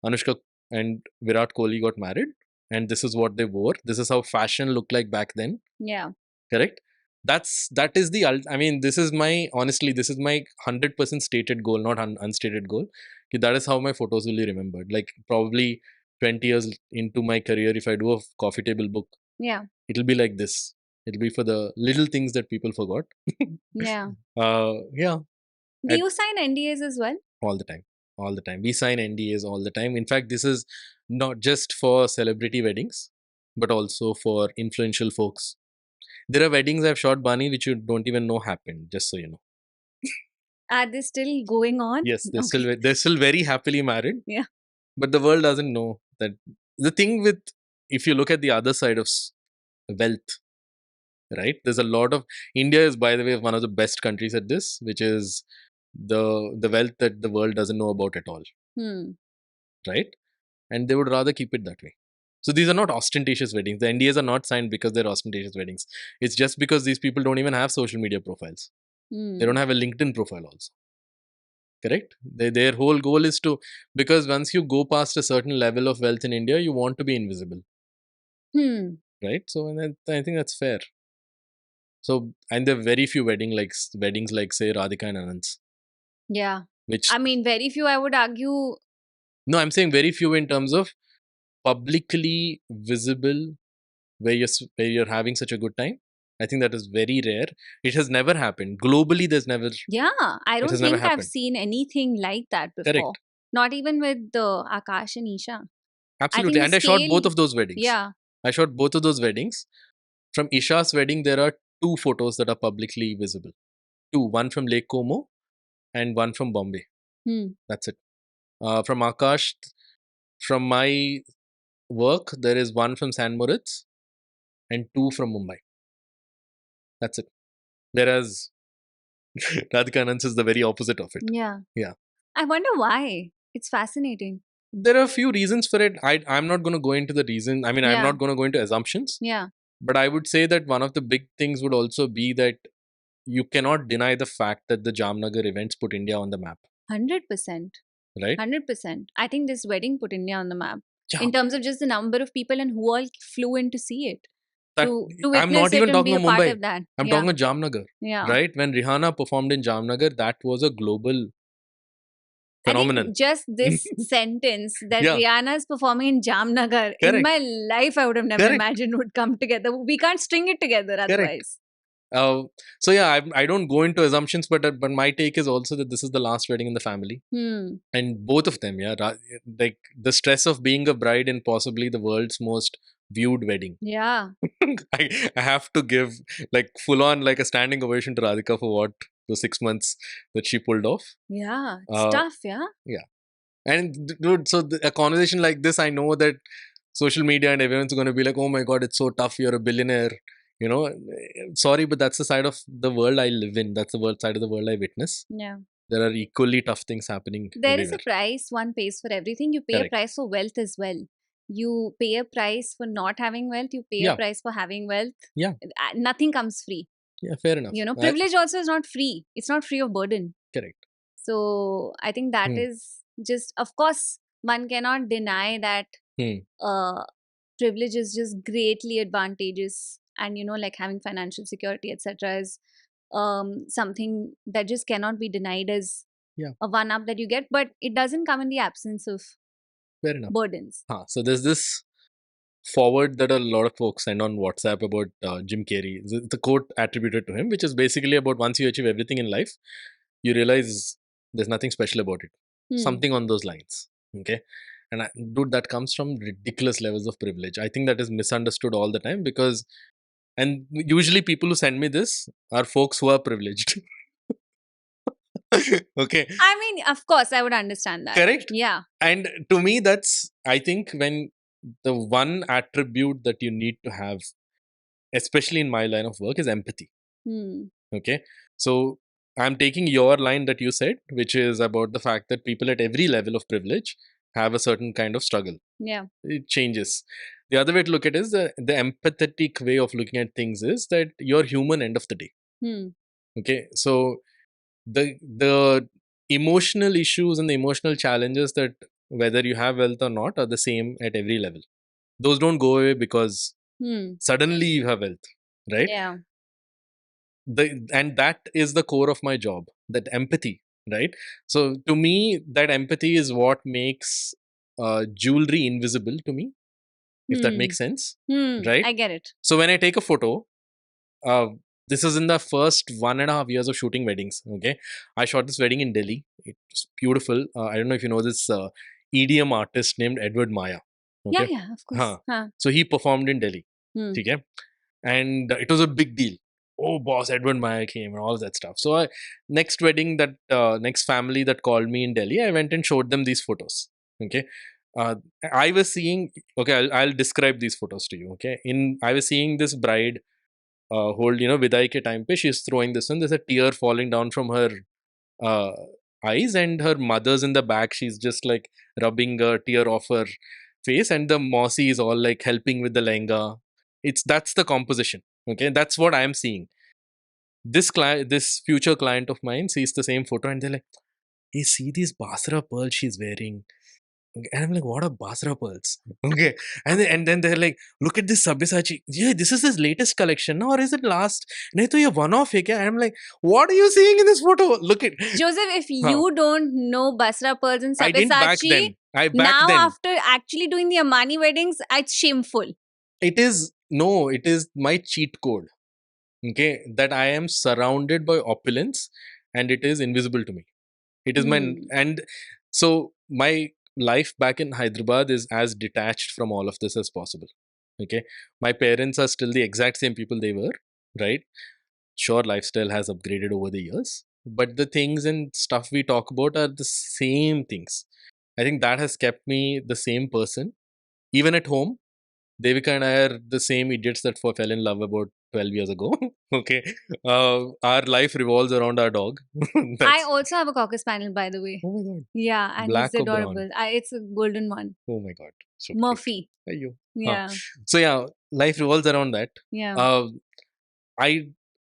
Anushka and Virat Kohli got married, and this is what they wore. This is how fashion looked like back then. Yeah. Correct. That is the I mean, this is my honestly, this is my 100% stated goal, not unstated goal. That is how my photos will be remembered. Like probably 20 years into my career, if I do a coffee table book, Yeah. it'll be like this. It'll be for the little things that people forgot. Yeah. Yeah. Do you sign NDAs as well? All the time. All the time. We sign NDAs all the time. In fact, this is not just for celebrity weddings, but also for influential folks. There are weddings I've shot, Bani, which you don't even know happened, just so you know. Are they still going on? Yes, Okay. they're still very happily married. Yeah. But the world doesn't know that. The thing with, if you look at the other side of wealth, right? There's a lot of, India is, by the way, one of the best countries at this, which is the wealth that the world doesn't know about at all, right? And they would rather keep it that way. So these are not ostentatious weddings. The NDAs are not signed because they're ostentatious weddings. It's just because these people don't even have social media profiles. They don't have a LinkedIn profile also. Correct? Their whole goal is to, because once you go past a certain level of wealth in India, you want to be invisible. Right? So and I think that's fair. So, and there are very few weddings like say Radhika and Anand's. Yeah. Which, I mean, very few, I would argue. no, I'm saying very few in terms of publicly visible, where you're having such a good time. I think that is very rare. It has never happened. Globally, there's never. Yeah. I It don't has never think I've happened. seen anything like that before. Correct. Not even with the Akash and Isha. Absolutely. the And I shot scale- both of those weddings. Yeah. I shot both of those weddings. From Isha's wedding, there are 2 photos that are publicly visible. 2. One from Lake Como and one from Bombay. That's it. From Akash, from my work, there is one from San Moritz and 2 from Mumbai. That's it. Whereas Radhika Anant is the very opposite of it. Yeah. Yeah. I wonder why. It's fascinating. There are a few reasons for it. I'm not going to go into the reason. I mean, I'm Yeah. not going to go into assumptions. Yeah. But I would say that one of the big things would also be that you cannot deny the fact that the Jamnagar events put India on the map. 100%. Right? 100%. I think this wedding put India on the map. Yeah. In terms of just the number of people and who all flew in to see it. That, to I'm witness not it even and talking be a about part Mumbai. of that. I'm Yeah. talking about Jamnagar. Yeah. Right? When Rihanna performed in Jamnagar, that was a global phenomenon. I think just this sentence that Yeah. Rihanna is performing in Jamnagar, in Correct. my life I would have never Correct. imagined would come together. We can't string it together otherwise. So yeah, I don't go into assumptions, but my take is also that this is the last wedding in the family, and both of them, yeah, like the stress of being a bride in possibly the world's most viewed wedding. Yeah. I have to give like full on like a standing ovation to Radhika for what the 6 months that she pulled off. Yeah. It's tough, yeah. Yeah, and dude, so a conversation like this, I know that social media and everyone's going to be like, oh my god, it's so tough, you're a billionaire, you know. Sorry, but that's the side of the world I live in. That's the world side of the world I witness. Yeah. There are equally tough things happening There is everywhere. a price one pays for everything. You pay Correct. a price for wealth as well. You pay a price for not having wealth. You pay Yeah. a price for having wealth. Yeah. Nothing comes free. Yeah, fair enough. You know, privilege also is not free. It's not free of burden. Correct. So I think that is just, of course, one cannot deny that privilege is just greatly advantageous, and you know, like having financial security, etc., is something that just cannot be denied as a one up that you get, but it doesn't come in the absence of Fair enough. burdens. So there's this forward that a lot of folks send on WhatsApp about Jim Carrey. It's a quote attributed to him, which is basically about once you achieve everything in life, you realize there's nothing special about it. Something on those lines. Okay. And dude, that comes from ridiculous levels of privilege. I think that is misunderstood all the time, because And usually people who send me this are folks who are privileged. Okay, I mean, of course, I would understand that. correct. Yeah. And to me, that's, I think, when the one attribute that you need to have, especially in my line of work, is empathy. Hmm. Okay, so I'm taking your line that you said, which is about the fact that people at every level of privilege have a certain kind of struggle. Yeah. It changes. The other way to look at it is the empathetic way of looking at things is that you're human end of the day. Hmm. Okay, so the emotional issues and the emotional challenges that whether you have wealth or not are the same at every level. Those don't go away because Hmm. suddenly you have wealth, right? Yeah. And that is the core of my job, that empathy, right? So to me, that empathy is what makes jewelry invisible to me, if that Hmm. makes sense, Hmm. right? I get it. So when I take a photo, uh, this is in the first 1.5 years of shooting weddings. Okay, I shot this wedding in Delhi. It's beautiful. I don't know if you know this EDM artist named Edward Maya. Yeah. Okay, Yeah. Of course. huh. Huh. So he performed in Delhi. Hmm. Okay, and it was a big deal. Oh, boss, Edward Maya came and all that stuff. So next wedding, that next family that called me in Delhi, I went and showed them these photos. Okay, uh, I was seeing. Okay, I'll describe these photos to you. Okay, I was seeing this bride hold, vidai ke time pe she's throwing this and there's a tear falling down from her uh, eyes, and her mother's in the back, she's just like rubbing a tear off her face, and the mossy is all like helping with the lehenga. That's the composition. Okay, that's what I'm seeing. This future client of mine sees the same photo and they're like, hey, see these basra pearls she's wearing. Okay, and I'm like, what are Basra pearls? Okay. And then they're like, look at this Sabyasachi. Yeah, this is his latest collection, no? Or is it last? नहीं तो ये one off है क्या? And I'm like, what are you seeing in this photo? Look at. Joseph, if Huh. you don't know Basra pearls and I didn't back Sabyasachi, then. Back now then. after actually doing the Ambani weddings, it's shameful. It is my cheat code. Okay, that I am surrounded by opulence, and it is invisible to me. It is my Hmm. and so my life back in Hyderabad is as detached from all of this as possible. Okay, my parents are still the exact same people they were, right? Sure, lifestyle has upgraded over the years, but the things and stuff we talk about are the same things. I think that has kept me the same person, even at home. Devika and I are the same idiots that fell in love about 12 years ago. Okay. Our life revolves around our dog. I That's, also have a cocker spaniel, by the way. oh my god. Yeah, and he's Black or brown? adorable. It's a golden one. Oh my god. So cute. Murphy. Ayyo. Huh. Yeah. So yeah, life revolves around that. Yeah. I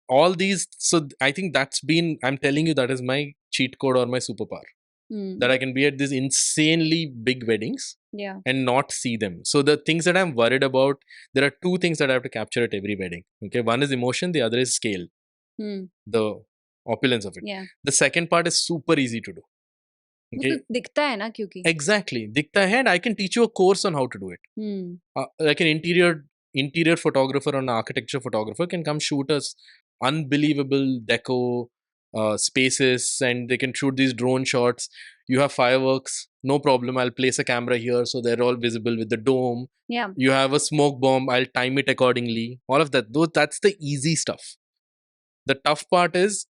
all these, so I think that's been, I'm telling you, that is my cheat code or my superpower. Hmm. That I can be at these insanely big weddings Yeah. and not see them. So the things that I'm worried about, there are two things that I have to capture at every wedding. Okay, one is emotion, the other is scale, Hmm. the opulence of it. Yeah. The second part is super easy to do. वो Okay, तो दिखता है ना क्योंकि. exactly. Dikhta hai, and I can teach you a course on how to do it. Hmm. Like an interior photographer or an architecture photographer can come shoot us unbelievable deco spaces, and they can shoot these drone shots. You have fireworks, no problem, I'll place a camera here so they're all visible with the dome. Yeah. You have a smoke bomb, I'll time it accordingly, all of that. Though that's the easy stuff. The tough part is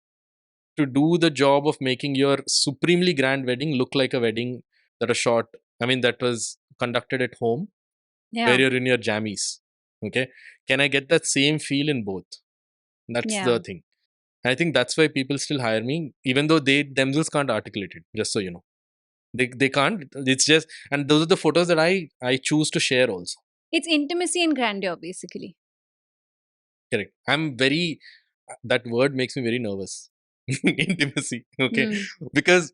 to do the job of making your supremely grand wedding look like a wedding that was shot, that was conducted at home, Yeah. where you're in your jammies. Okay, can I get that same feel in both? That's Yeah. the thing. I think that's why people still hire me, even though they themselves can't articulate it. Just so you know, they can't. It's just, and those are the photos that I choose to share also. It's intimacy and grandeur, basically. Correct. I'm very, that word makes me very nervous. Intimacy. Okay, Hmm. because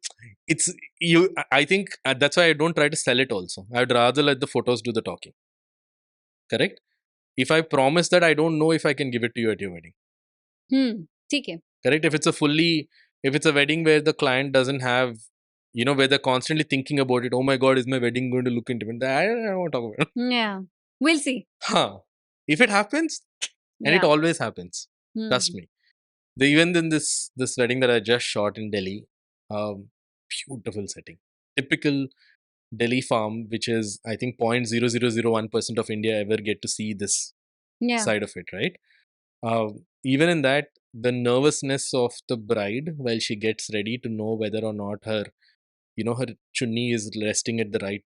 it's you. I think that's why I don't try to sell it. Also, I'd rather let the photos do the talking. Correct. If I promise that, I don't know if I can give it to you at your wedding. Hmm. ठीक है. Correct. If it's a wedding where the client doesn't have, where they're constantly thinking about it. Oh my god, is my wedding going to look intimate? I don't want to talk about it. Yeah. We'll see. Huh. If it happens, and it Yeah. always happens, trust Hmm. me. Even in this wedding that I just shot in Delhi, beautiful setting, typical Delhi farm, which is I think 0.0001% of India ever get to see this Yeah. side of it, right? Even in that, the nervousness of the bride while she gets ready to know whether or not her, her chunni is resting at the right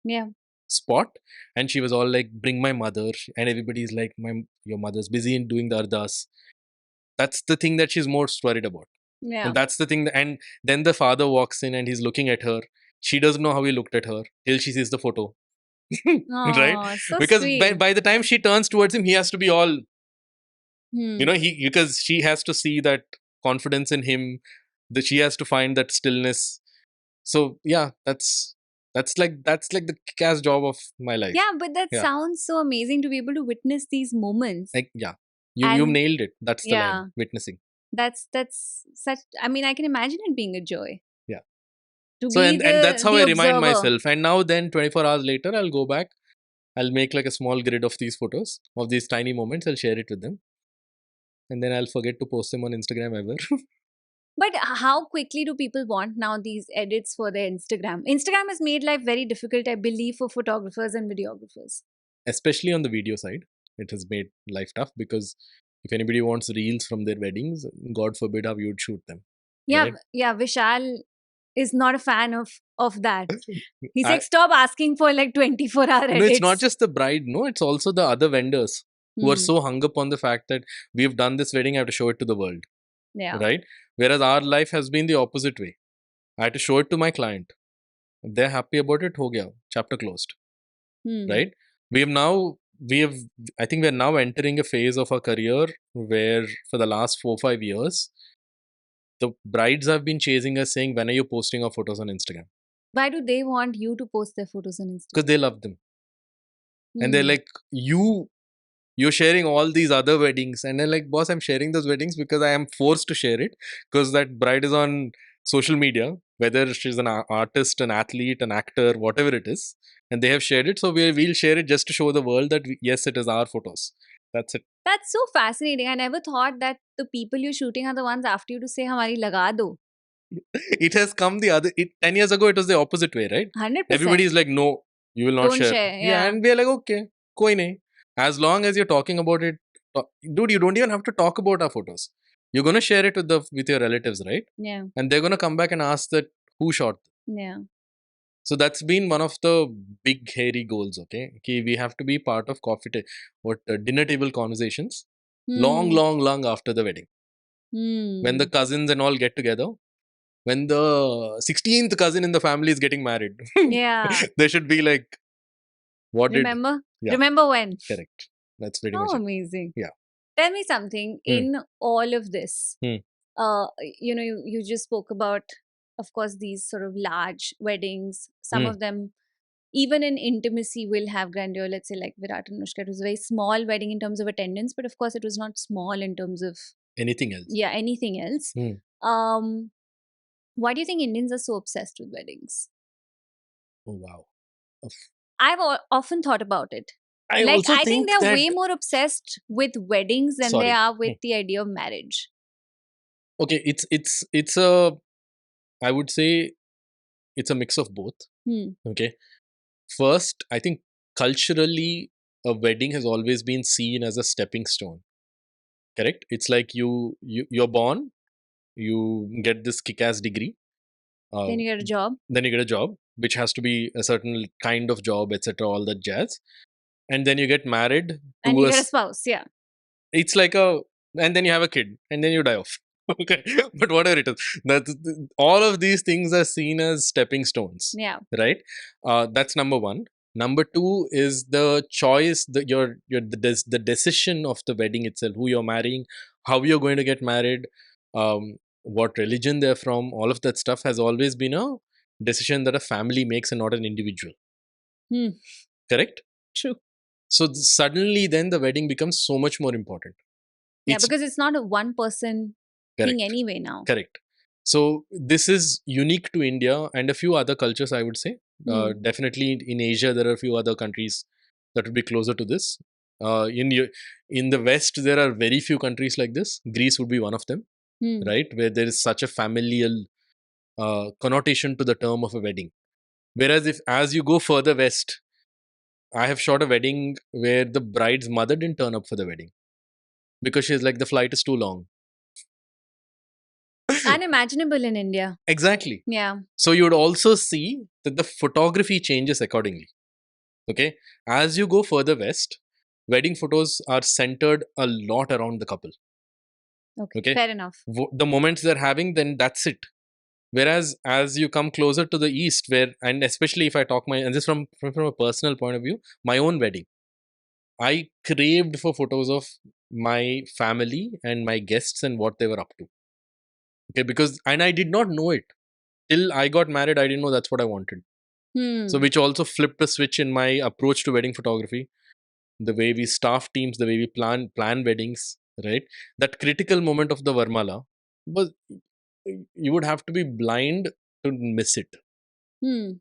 Yeah. spot, and she was all like, "Bring my mother," and everybody's like, your mother's busy in doing the ardas." That's the thing that she's most worried about, Yeah. and that's the thing. And then the father walks in and he's looking at her. She doesn't know how he looked at her till she sees the photo, right? Oh, so Because sweet. by the time she turns towards him, he has to be all, Hmm. he, because she has to see that confidence in him, that she has to find that stillness. So yeah, that's like the kick-ass job of my life. Yeah, but that Yeah. sounds so amazing to be able to witness these moments. Like, yeah, you And nailed it. That's the yeah, line. Witnessing. that's such. I mean, I can imagine it being a joy Yeah. to So be and that's how the I remind observer. myself. And now then 24 hours later, I'll go back. I'll make like a small grid of these photos, of these tiny moments. I'll share it with them. And then I'll forget to post them on Instagram ever. But how quickly do people want now these edits for their Instagram? Instagram has made life very difficult, I believe, for photographers and videographers. Especially on the video side, it has made life tough, because if anybody wants reels from their weddings, God forbid how you would shoot them. Yeah, Right? yeah. Vishal is not a fan of that. He's I, like, stop asking for like 24-hour no, it's not edits. just the bride. No, it's also the other vendors who are Hmm. so hung up on the fact that we've done this wedding, I have to show it to the world. Yeah. Right? Whereas our life has been the opposite way. I had to show it to my client. If they're happy about it, ho gaya, chapter closed. Hmm. Right? We have now, I think we're now entering a phase of our career where for the last 4 5 years, the brides have been chasing us saying, when are you posting our photos on Instagram? Why do they want you to post their photos on Instagram? Because they love them. And they're Hmm. like, you're sharing all these other weddings. And they're like, boss, I'm sharing those weddings because I am forced to share it, because that bride is on social media, whether she's an artist, an athlete, an actor, whatever it is, and they have shared it. So we'll share it just to show the world that yes, it is our photos. That's it. That's so fascinating. I never thought that the people you're shooting are the ones after you to say, "Hamari laga do." It has come the other, 10 years ago, it was the opposite way, right? 100%. Everybody is like, no, you will not Don't share. share. Yeah, Yeah. and we're like, okay, koi nahi. As long as you're talking about it, dude, you don't even have to talk about our photos. You're gonna share it with your relatives, right? Yeah. And they're gonna come back and ask that who shot. Yeah. So that's been one of the big hairy goals. Okay, we have to be part of dinner table conversations, long, Hmm. long, long after the wedding, when the Hmm. cousins and all get together. When the 16th cousin in the family is getting married, Yeah. there should be like, what did, Remember? yeah, Remember when? correct. That's pretty much How it. amazing. Yeah. Tell me something Hmm. in all of this. Hmm. You just spoke about, of course, these sort of large weddings. Some Hmm. of them, even in intimacy, will have grandeur. Let's say like Virat-Anushka. It was a very small wedding in terms of attendance, but of course, it was not small in terms of Anything else? anything else. Hmm. Why do you think Indians are so obsessed with weddings? Oh, wow. I've often thought about it. I Like, also I think think they're that, way more obsessed with weddings than they sorry. are with the idea of marriage. Okay, it's a, I would say it's a mix of both. Hmm. Okay. First, I think culturally, a wedding has always been seen as a stepping stone. Correct? It's like you're born, you get this kick-ass degree, uh, Then you get a job. then you get a job, which has to be a certain kind of job, etc., all that jazz, and then you get married And to you get a spouse. Yeah. it's like a, and then you have a kid, and then you die off. Okay, but whatever it is, that all of these things are seen as stepping stones, Yeah. right? That's number one. Number two is the choice, the decision of the wedding itself, who you're marrying, how you're going to get married, what religion they're from. All of that stuff has always been a decision that a family makes and not an individual. Hmm. Correct? True. So suddenly, then the wedding becomes so much more important. Yeah, It's because it's not a one person thing correct. anyway now. Correct. So this is unique to India and a few other cultures, I would say. Definitely in Asia, there are a few other countries that would be closer to this. In the West, there are very few countries like this. Greece would be one of them, Hmm. right? Where there is such a familial connotation to the term of a wedding. Whereas if as you go further west, I have shot a wedding where the bride's mother didn't turn up for the wedding. because she's like, the flight is too long. Unimaginable in India. Exactly. Yeah. So you would also see that the photography changes accordingly. Okay. As you go further west, wedding photos are centered a lot around the couple. Okay. Fair enough. The moments they're having, then that's it. Whereas as you come closer to the east, where, and especially if I talk and this from a personal point of view, my own wedding, I craved for photos of my family and my guests and what they were up to. Okay, because, and I did not know it till I got married. I didn't know that's what I wanted. So which also flipped a switch in my approach to wedding photography. The way we staff teams, the way we plan weddings, right? That critical moment of the Varmala was, you would have to be blind to miss it. And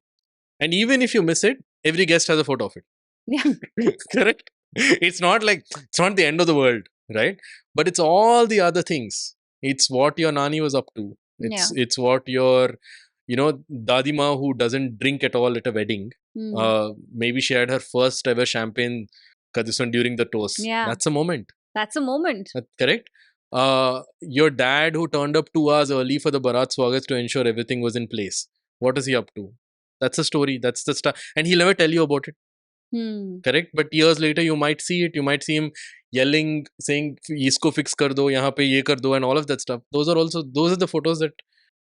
even if you miss it, every guest has a photo of it. Yeah. Correct? It's not like, it's not the end of the world, right? But it's all the other things. It's what your nani was up to. It's what your, you know, dadima who doesn't drink at all at a wedding. Maybe she had her first ever champagne during the toast. Yeah. That's a moment. That's a moment. Correct? Your dad who turned up 2 hours early for the Bharat Swagat to ensure everything was in place. What is he up to? That's a story. That's the stuff. And he'll never tell you about it. Correct? But years later, you might see it. You might see him yelling, saying, "Isko fix kar do, yahan pe ye kar do," and all of that stuff. Those are the photos that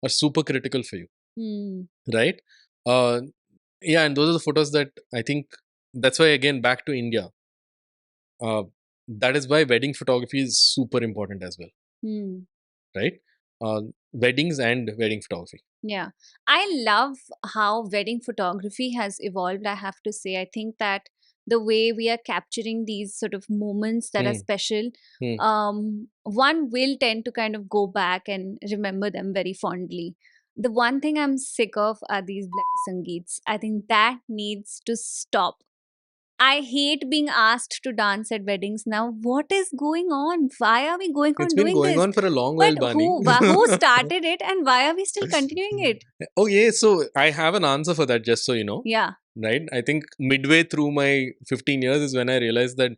are super critical for you. Right? Yeah, and those are the photos that I think, that's why, again, back to India. That is why wedding photography is super important as well. Right? Weddings and wedding photography. Yeah. I love how wedding photography has evolved, I have to say. I think that the way we are capturing these sort of moments that are special, one will tend to kind of go back and remember them very fondly. The one thing I'm sick of are these bloody Sangeets. I think that needs to stop. I hate being asked to dance at weddings now. What is going on? Why are we going on It's doing been going this? on for a long while, But Bani. who started it and why are we still continuing it? Oh, yeah. So I have an answer for that, just so you know. Yeah. Right? I think midway through my 15 years is when I realized that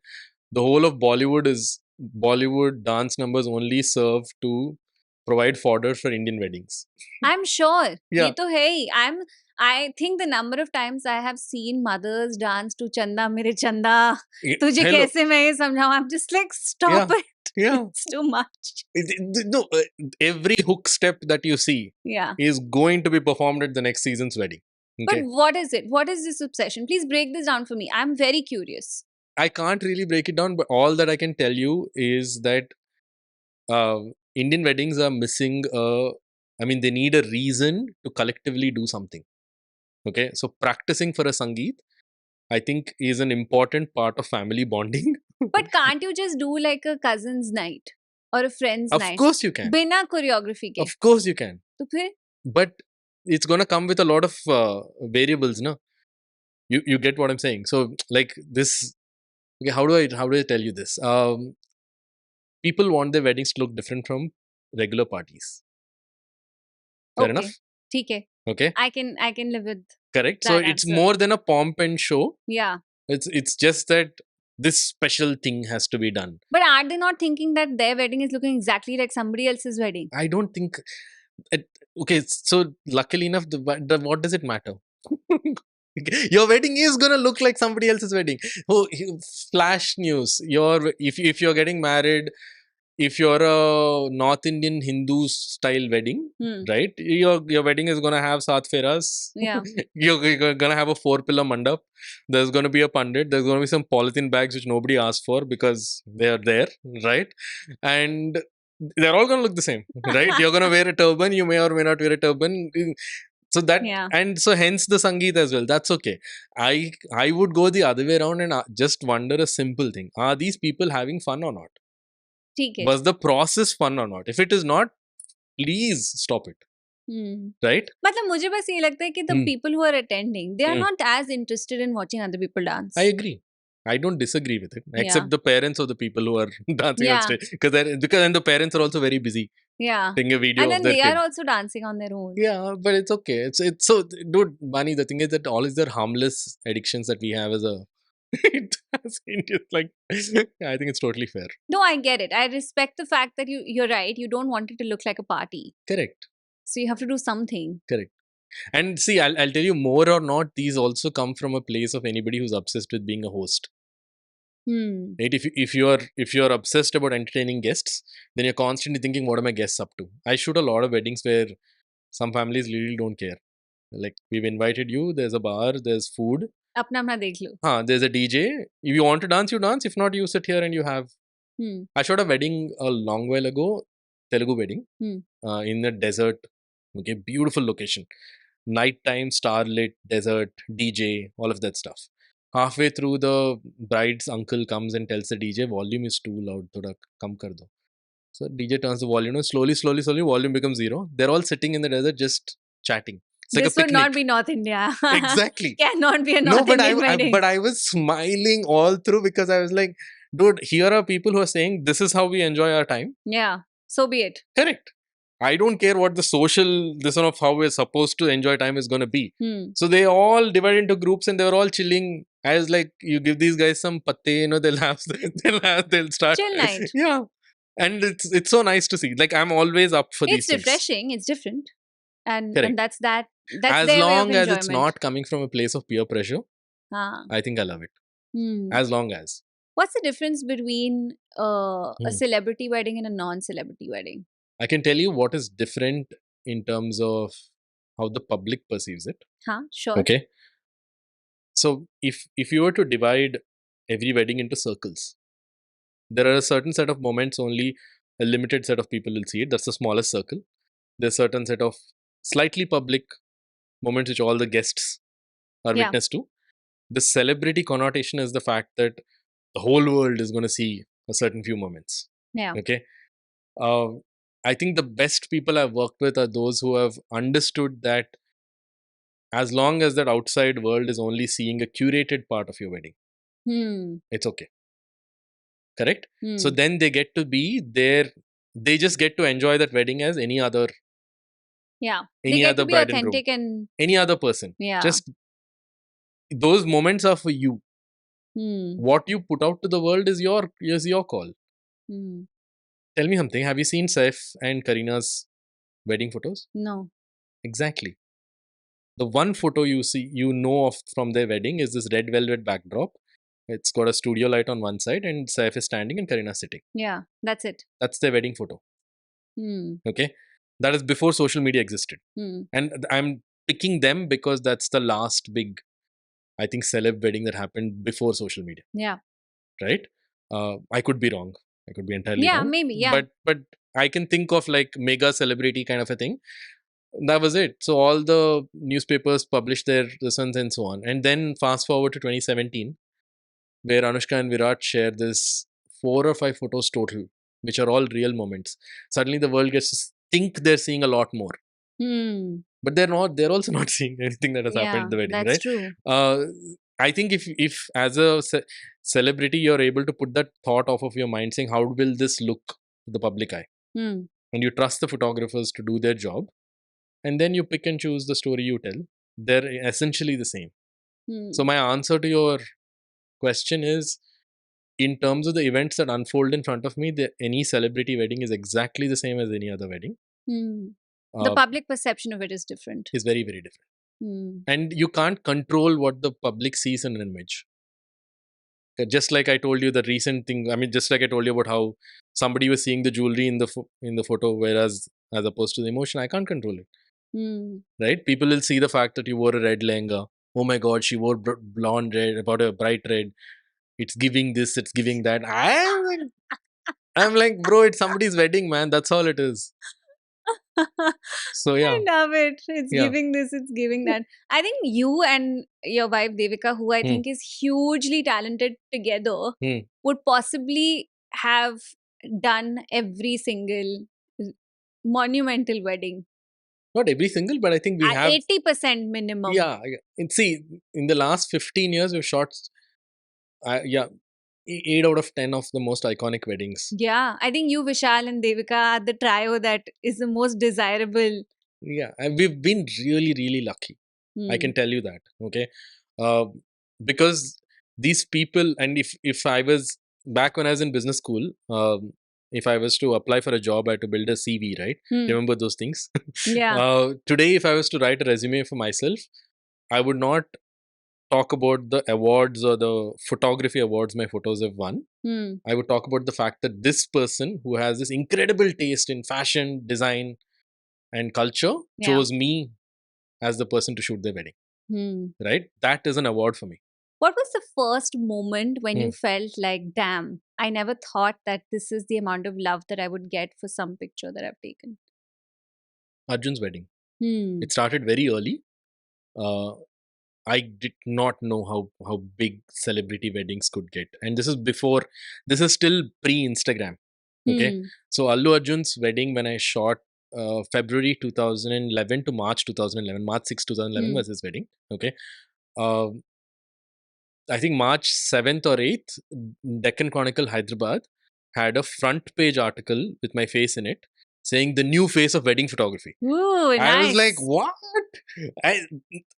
the whole of Bollywood dance numbers only serve to provide fodder for Indian weddings. I'm sure. Yeah. Ye to hai hi. I think the number of times I have seen mothers dance to Chanda Mere Chanda, Tujhe Kaise Main Ye Samjhaun. I'm just like, stop it. Yeah. It's too much. No, every hook step that you see is going to be performed at the next season's wedding. Okay. But what is it? What is this obsession? Please break this down for me. I'm very curious. I can't really break it down, but all that I can tell you is that Indian weddings are missing they need a reason to collectively do something. Okay, so practicing for a Sangeet, I think, is an important part of family bonding. But can't you just do like a cousin's night or a friend's night? Of course you can. Bina choreography ke. Of course you can. To phir? But it's gonna come with a lot of variables, no? You get what I'm saying? So like this. Okay, how do I tell you this? People want their weddings to look different from regular parties. Fair enough? ठीक है. Okay. I can live with. Correct. So it's more than a pomp and show. Yeah. It's just that this special thing has to be done. But are they not thinking that their wedding is looking exactly like somebody else's wedding? I don't think. Okay, so luckily enough, what does it matter? Your wedding is gonna look like somebody else's wedding. Oh, flash news! If you're getting married, if you're a North Indian Hindu style wedding, right? Your wedding is gonna have Saat Feras. Yeah. You're gonna have a 4-pillar mandap. There's gonna be a pandit. There's gonna be some polythene bags which nobody asked for because they are there, right? And they're all gonna look the same, right? You're gonna wear a turban. You may or may not wear a turban. So that and so hence the Sangeet as well. That's okay. I would go the other way around and just wonder a simple thing: are these people having fun or not? Was the process fun or not? If it is not, please stop it. Right? मतलब मुझे बस ये लगता है कि the people who are attending, they are not as interested in watching other people dance. I agree. I don't disagree with it, except the parents of the people who are dancing on stage, because then the parents are also very busy. Yeah. Taking a video and of then they kid. are also dancing on their own. Yeah, but it's okay. It's so, dude, Bani, the thing is that all these are harmless addictions that we have as a It has Indians like, I think it's totally fair. No, I get it. I respect the fact that you're right. You don't want it to look like a party. Correct. So you have to do something. Correct. And see, I'll tell you, more or not, these also come from a place of anybody who's obsessed with being a host. Right? If you're obsessed about entertaining guests, then you're constantly thinking, what are my guests up to? I shoot a lot of weddings where some families really don't care. Like, we've invited you, there's a bar, there's food. Apna apna dekh lo. There's a DJ. If you want to dance, you dance. If not, you sit here and you have. I shot a wedding a long while ago, Telugu wedding, in the desert. Okay, beautiful location. Nighttime, starlit, desert, DJ, all of that stuff. Halfway through, the bride's uncle comes and tells the DJ, volume is too loud, thoda kam kar do. So DJ turns the volume on, slowly, volume becomes zero. They're all sitting in the desert just chatting. It's like this a would picnic. not be North India. Exactly. Cannot be a North Indian wedding. But I was smiling all through because I was like, dude, here are people who are saying this is how we enjoy our time. Yeah, so be it. Correct. I don't care what the social, this one of how we're supposed to enjoy time is going to be. So they all divide into groups and they were all chilling. I was like, you give these guys some patte, they'll start. Chill night. Yeah. And it's so nice to see. Like, I'm always up for these things. It's refreshing. It's different. And that's as their long way of as it's enjoyment. not coming from a place of peer pressure, I think I love it. As long as. What's the difference between a celebrity wedding and a non-celebrity wedding? I can tell you what is different in terms of how the public perceives it. Sure. Okay. So if you were to divide every wedding into circles, there are a certain set of moments only a limited set of people will see it. That's the smallest circle. There's a certain set of slightly public moments which all the guests are witness to. The celebrity connotation is the fact that the whole world is going to see a certain few moments. Yeah. Okay. I think the best people I've worked with are those who have understood that as long as that outside world is only seeing a curated part of your wedding, it's okay. Correct? So then they get to be there. They just get to enjoy that wedding as any other. Yeah. Any they other get to be bride authentic and groom. and any other person. Yeah. Just those moments are for you. What you put out to the world is your call. Tell me something. Have you seen Saif and Karina's wedding photos? No. Exactly. The one photo you see, of from their wedding is this red velvet backdrop. It's got a studio light on one side and Saif is standing and Karina sitting. Yeah, that's it. That's their wedding photo. Okay. That is before social media existed. And I'm picking them because that's the last big, I think, celeb wedding that happened before social media. Yeah. Right? I could be wrong. I could be entirely wrong. Yeah, maybe. Yeah. But I can think of like mega celebrity kind of a thing. That was it. So all the newspapers published their results and so on. And then fast forward to 2017, where Anushka and Virat share this 4 or 5 photos total, which are all real moments. Suddenly the world gets to think they're seeing a lot more. But they're not. They're also not seeing anything that has happened at the wedding. That's right? True. I think if as a celebrity you're able to put that thought off of your mind, saying how will this look to the public eye, and you trust the photographers to do their job, and then you pick and choose the story you tell, they're essentially the same. So my answer to your question is, in terms of the events that unfold in front of me, any celebrity wedding is exactly the same as any other wedding. The public perception of it is different. Is very, very different. And you can't control what the public sees in an image. Just like I told you the recent thing, just like I told you about how somebody was seeing the jewelry in the photo, whereas as opposed to the emotion, I can't control it. Right? People will see the fact that you wore a red lehenga. Oh my God, she wore blonde red, about a bright red. It's giving this, it's giving that. I'm like, bro, it's somebody's wedding, man. That's all it is. So yeah, I love it. It's giving this, it's giving that. I think you and your wife Devika, who I think is hugely talented together, would possibly have done every single monumental wedding. Not every single, but I think we have 80% minimum. Yeah. And see, in the last 15 years, we've shot 8 out of 10 of the most iconic weddings. Yeah, I think you, Vishal, and Devika are the trio that is the most desirable. Yeah, and we've been really, really lucky. I can tell you that. Okay, because these people, and if I was back when I was in business school, if I was to apply for a job, I had to build a CV, right? Remember those things? Yeah. Today, if I was to write a resume for myself, I would not talk about the awards or the photography awards my photos have won. I would talk about the fact that this person who has this incredible taste in fashion, design, and culture Yeah. chose me as the person to shoot their wedding. Right? That is an award for me. What was the first moment when you felt like, damn, I never thought that this is the amount of love that I would get for some picture that I've taken? Arjun's wedding. It started very early. I did not know how big celebrity weddings could get, and this is before. This is still pre-Instagram. Okay, so Allu Arjun's wedding, when I shot February 2011 to March 2011, March 6 2011 was his wedding. Okay, I think March 7th or 8th, Deccan Chronicle Hyderabad had a front page article with my face in it saying the new face of wedding photography. Ooh, nice. I was like, what?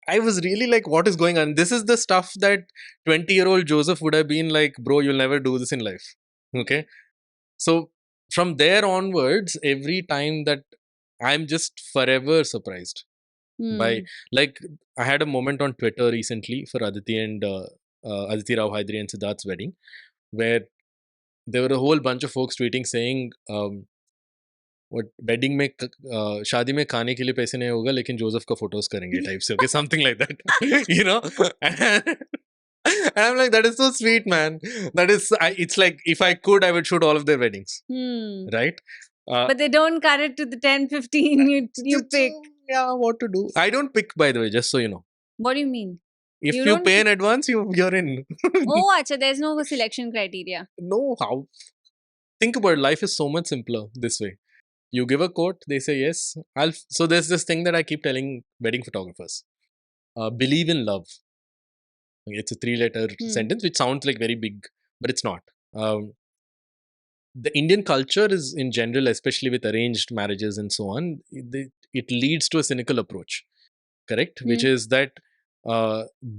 I was really like, what is going on? This is the stuff that 20-year-old Joseph would have been like, bro, you'll never do this in life. Okay. So from there onwards, every time that I'm just forever surprised by, like, I had a moment on Twitter recently for Aditi and Aditi Rao Hydari and Siddharth's wedding, where there were a whole bunch of folks tweeting saying, what wedding में शादी में खाने के लिए पैसे नहीं होगा लेकिन जोसेफ का फोटोज करेंगे टाइप से, okay, something like that. You know, and I'm like, that is so sweet, man. That is, it's like, if I could, I would shoot all of their weddings, right? But they don't cut it to the 10, 15 you pick. Yeah, what to do? I don't pick, by the way, just so you know. What do you mean? If you pay in advance, you're in. Oh, acha, there's no selection criteria. No, how? Think about it, life is so much simpler this way. You give a quote, they say yes. So there's this thing that I keep telling wedding photographers. Believe in love. It's a 3-letter sentence, which sounds like very big, but it's not. The Indian culture is, in general, especially with arranged marriages and so on, it leads to a cynical approach, correct? Which is that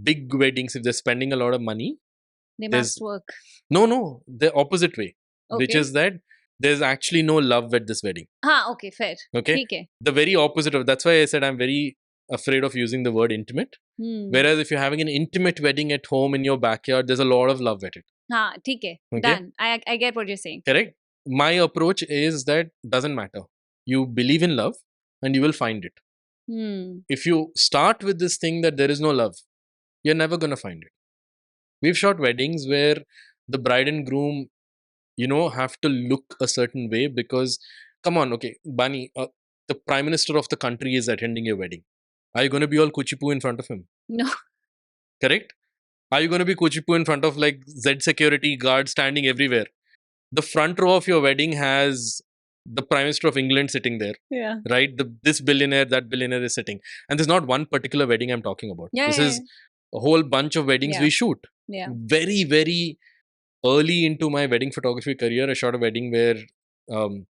big weddings, if they're spending a lot of money, they must work. No, the opposite way, which is that there's actually no love at this wedding. Okay, fair. Okay. The very opposite of that's why I said I'm very afraid of using the word intimate. Whereas if you're having an intimate wedding at home in your backyard, there's a lot of love at it. Okay. Done. I get what you're saying. Correct. My approach is that doesn't matter. You believe in love and you will find it. If you start with this thing that there is no love, you're never going to find it. We've shot weddings where the bride and groom, have to look a certain way because, come on, okay, Bani, the prime minister of the country is attending your wedding. Are you going to be all kuchipu in front of him? No. Correct? Are you going to be kuchipu in front of like Z security guards standing everywhere? The front row of your wedding has the Prime Minister of England sitting there. Yeah. Right? This billionaire, that billionaire is sitting. And there's not one particular wedding I'm talking about. This is a whole bunch of weddings we shoot. Yeah. Very, very early into my wedding photography career, I shot a wedding where LK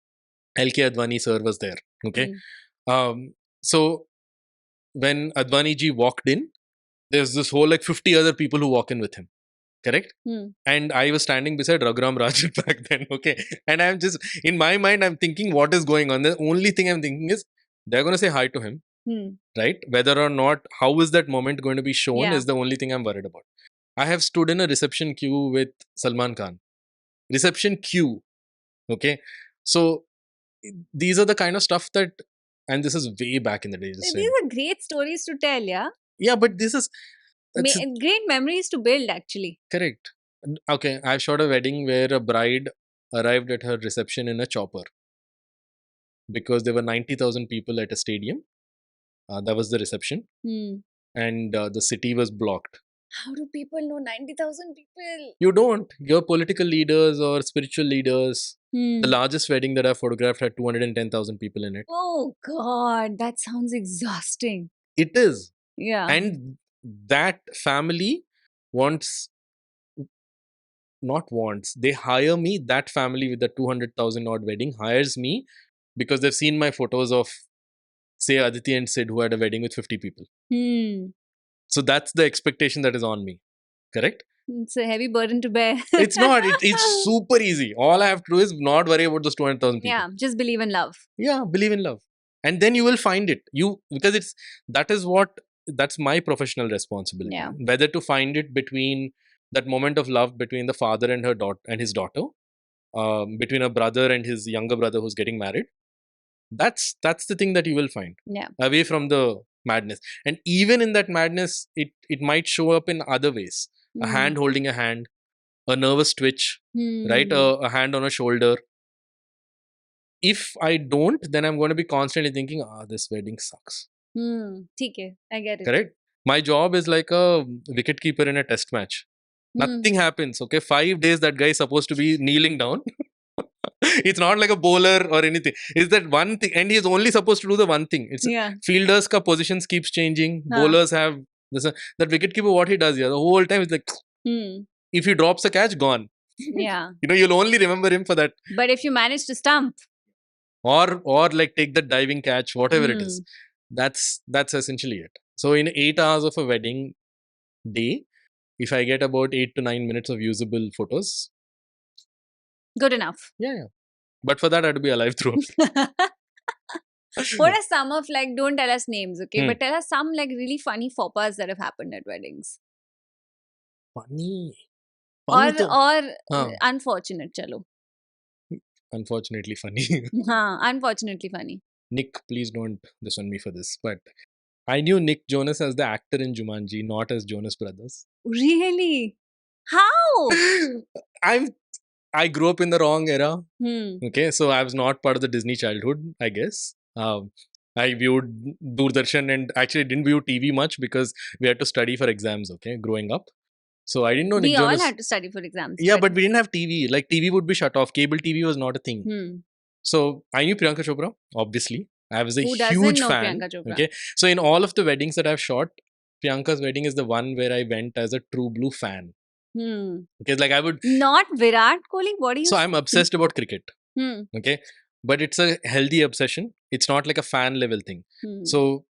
Advani sir was there. Okay. So when Advani ji walked in, there's this whole like 50 other people who walk in with him. Correct? And I was standing beside Raghuram Rajan back then. Okay. And I'm just, in my mind, I'm thinking what is going on. The only thing I'm thinking is they're going to say hi to him. Right? Whether or not, how is that moment going to be shown is the only thing I'm worried about. I have stood in a reception queue with Salman Khan. Reception queue. Okay. So these are the kind of stuff that, and this is way back in the day. These are great stories to tell, yeah? Yeah, but this is great memories to build, actually. Correct. Okay, I shot a wedding where a bride arrived at her reception in a chopper because there were 90,000 people at a stadium. That was the reception. And the city was blocked. How do people know 90,000 people? You don't. Your political leaders or spiritual leaders. The largest wedding that I photographed had 210,000 people in it. Oh God, that sounds exhausting. It is. Yeah. And that family they hire me, that family with the 200,000 odd wedding hires me because they've seen my photos of, say, Aditi and Sid who had a wedding with 50 people. So that's the expectation that is on me. Correct? It's a heavy burden to bear. It's not. It's super easy. All I have to do is not worry about those 200,000 people. Yeah, just believe in love. Yeah, believe in love, and then you will find it. Because that's my professional responsibility. Yeah. Whether to find it between that moment of love between the father and his daughter, between a brother and his younger brother who's getting married. That's the thing that you will find. Yeah. Away from the madness, and even in that madness, it might show up in other ways. A hand holding a hand, a nervous twitch, right? A hand on a shoulder. If I don't, then I'm going to be constantly thinking, this wedding sucks. ठीक है, I get it. Correct? My job is like a wicket keeper in a test match. Nothing happens. Okay, 5 days that guy is supposed to be kneeling down. It's not like a bowler or anything. It's that one thing, and he's only supposed to do the one thing. It's fielders' ka positions keeps changing. Bowlers have this. That wicket keeper, what he does here, the whole time is like, if he drops a catch, gone. Yeah. You'll only remember him for that. But if you manage to stump, or like take the diving catch, whatever it is, that's essentially it. So in 8 hours of a wedding day, if I get about 8 to 9 minutes of usable photos, good enough. Yeah. But for that, I had to be alive throughout. What are some of, like, don't tell us names, okay? But tell us some, like, really funny faux pas that have happened at weddings. Funny or unfortunate, chalo. Unfortunately funny. Unfortunately funny. Nick, please don't disown me for this, but I knew Nick Jonas as the actor in Jumanji, not as Jonas Brothers. Really? How? I grew up in the wrong era. Okay, so I was not part of the Disney childhood, I guess. I viewed Doordarshan and actually didn't view TV much because we had to study for exams, okay, growing up. So I didn't know Nick Jonas. We all had to study for exams. Yeah, but we didn't have TV. Like, TV would be shut off. Cable TV was not a thing. So I knew Priyanka Chopra, obviously. I was a huge fan. Okay, so in all of the weddings that I've shot, Priyanka's wedding is the one where I went as a true blue fan. Because like I would not Virat Kohli. What do you? So I'm obsessed about cricket. Okay, but it's a healthy obsession. It's not like a fan level thing. So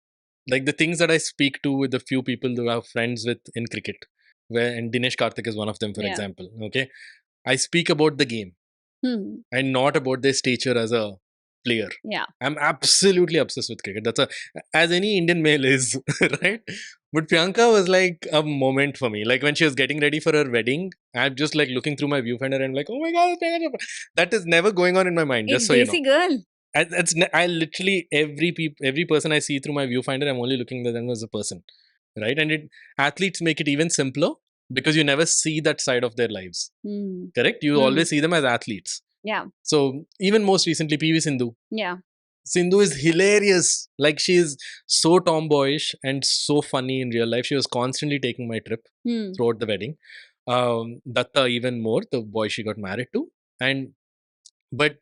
like the things that I speak to with the few people who are friends with in cricket, and Dinesh Karthik is one of them, for example. Okay, I speak about the game and not about their stature as a player. Yeah, I'm absolutely obsessed with cricket. That's as any Indian male is, right? But Priyanka was like a moment for me. Like when she was getting ready for her wedding, I'm just like looking through my viewfinder and like, oh my god, that is never going on in my mind. It's just so you know, girl. I literally every person I see through my viewfinder, I'm only looking at them as a person, right? And athletes make it even simpler because you never see that side of their lives. Correct? You always see them as athletes. Yeah. So even most recently, PV Sindhu. Yeah. Sindhu is hilarious. Like she is so tomboyish and so funny in real life. She was constantly taking my trip throughout the wedding. Datta even more, the boy she got married to. But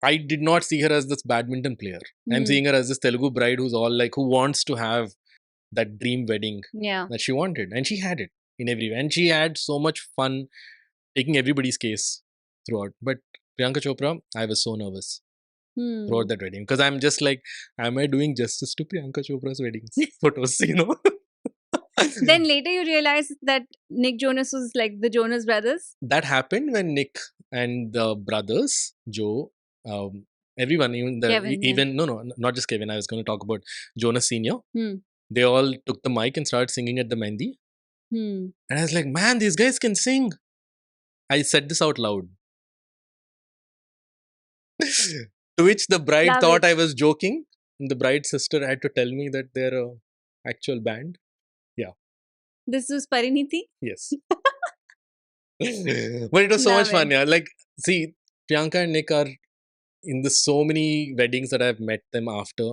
I did not see her as this badminton player. I'm seeing her as this Telugu bride who's all like, who wants to have that dream wedding that she wanted. And she had it in every way. And she had so much fun taking everybody's case throughout. But Priyanka Chopra, I was so nervous throughout that wedding because I'm just like, am I doing justice to Priyanka Chopra's weddings photos, you know? Then later you realize that Nick Jonas was like the Jonas Brothers. That happened when Nick and the brothers, Joe, everyone, Kevin, no, not just Kevin. I was going to talk about Jonas Senior. They all took the mic and started singing at the Mehndi. And I was like, man, these guys can sing. I said this out loud. To which the bride thought I was joking. And the bride's sister had to tell me that they're an actual band. Yeah. This was Pariniti? Yes. But it was so much fun. Yeah. Like, see, Priyanka and Nick are in so many weddings that I've met them after.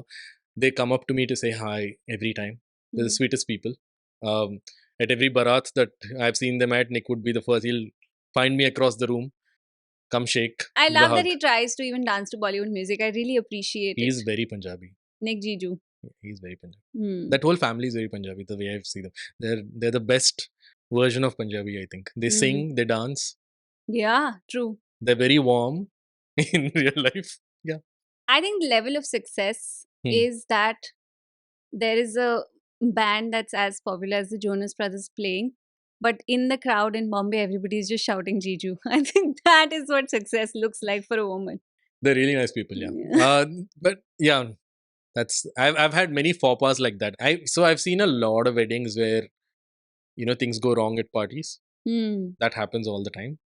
They come up to me to say hi every time. They're the sweetest people. At every barat that I've seen them at, Nick would be the first. He'll find me across the room. Come shake. I love that he tries to even dance to Bollywood music. I really appreciate it. He's very Punjabi. Nick Jiju. He's very Punjabi. That whole family is very Punjabi, the way I see them. They're the best version of Punjabi, I think. They sing, they dance. Yeah, true. They're very warm in real life. Yeah. I think the level of success is that there is a band that's as popular as the Jonas Brothers playing. but in the crowd in Bombay, everybody is just shouting Jiju. I think that is what success looks like for a woman. They're really nice people, yeah. But yeah, I've had many faux pas like that. I've seen a lot of weddings where things go wrong at parties. That happens all the time.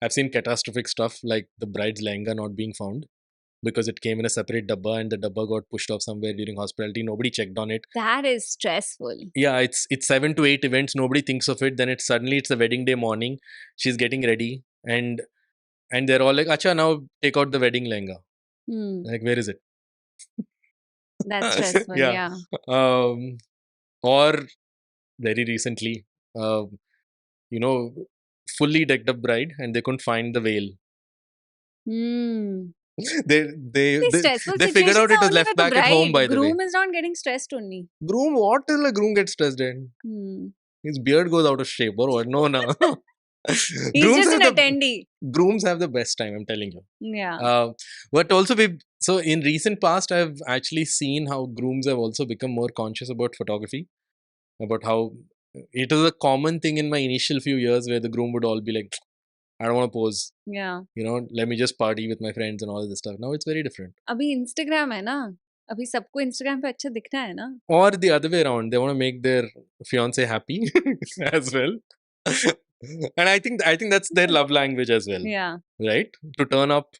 I've seen catastrophic stuff like the bride's lehenga not being found because it came in a separate dabba and the dabba got pushed off somewhere during hospitality. Nobody checked on it. That is stressful. Yeah, it's 7 to 8 events. Nobody thinks of it. Then it's a wedding day morning. She's getting ready and they're all like, "Acha, now take out the wedding lehenga." Like, where is it? That's stressful. Yeah. Yeah. Or very recently, you know, fully decked up bride and they couldn't find the veil. They Stressful they figured out situations it are was only left with the back at home, by bride. the way. Groom is not getting stressed only. Groom, what till a groom gets stressed in? His beard goes out of shape or what? No, no. He's Grooms just an have attendee. grooms have the best time, I'm telling you. Yeah. But also so in recent past, I've actually seen how grooms have also become more conscious about photography, about how it was a common thing in my initial few years where the groom would all be like, I don't want to pose. Yeah. Let me just party with my friends and all this stuff. Now it's very different. अभी Instagram है ना, अभी सबको Instagram पे अच्छा दिखना है ना. Or the other way around, they want to make their fiance happy as well. And I think that's their love language as well. Yeah. Right? To turn up,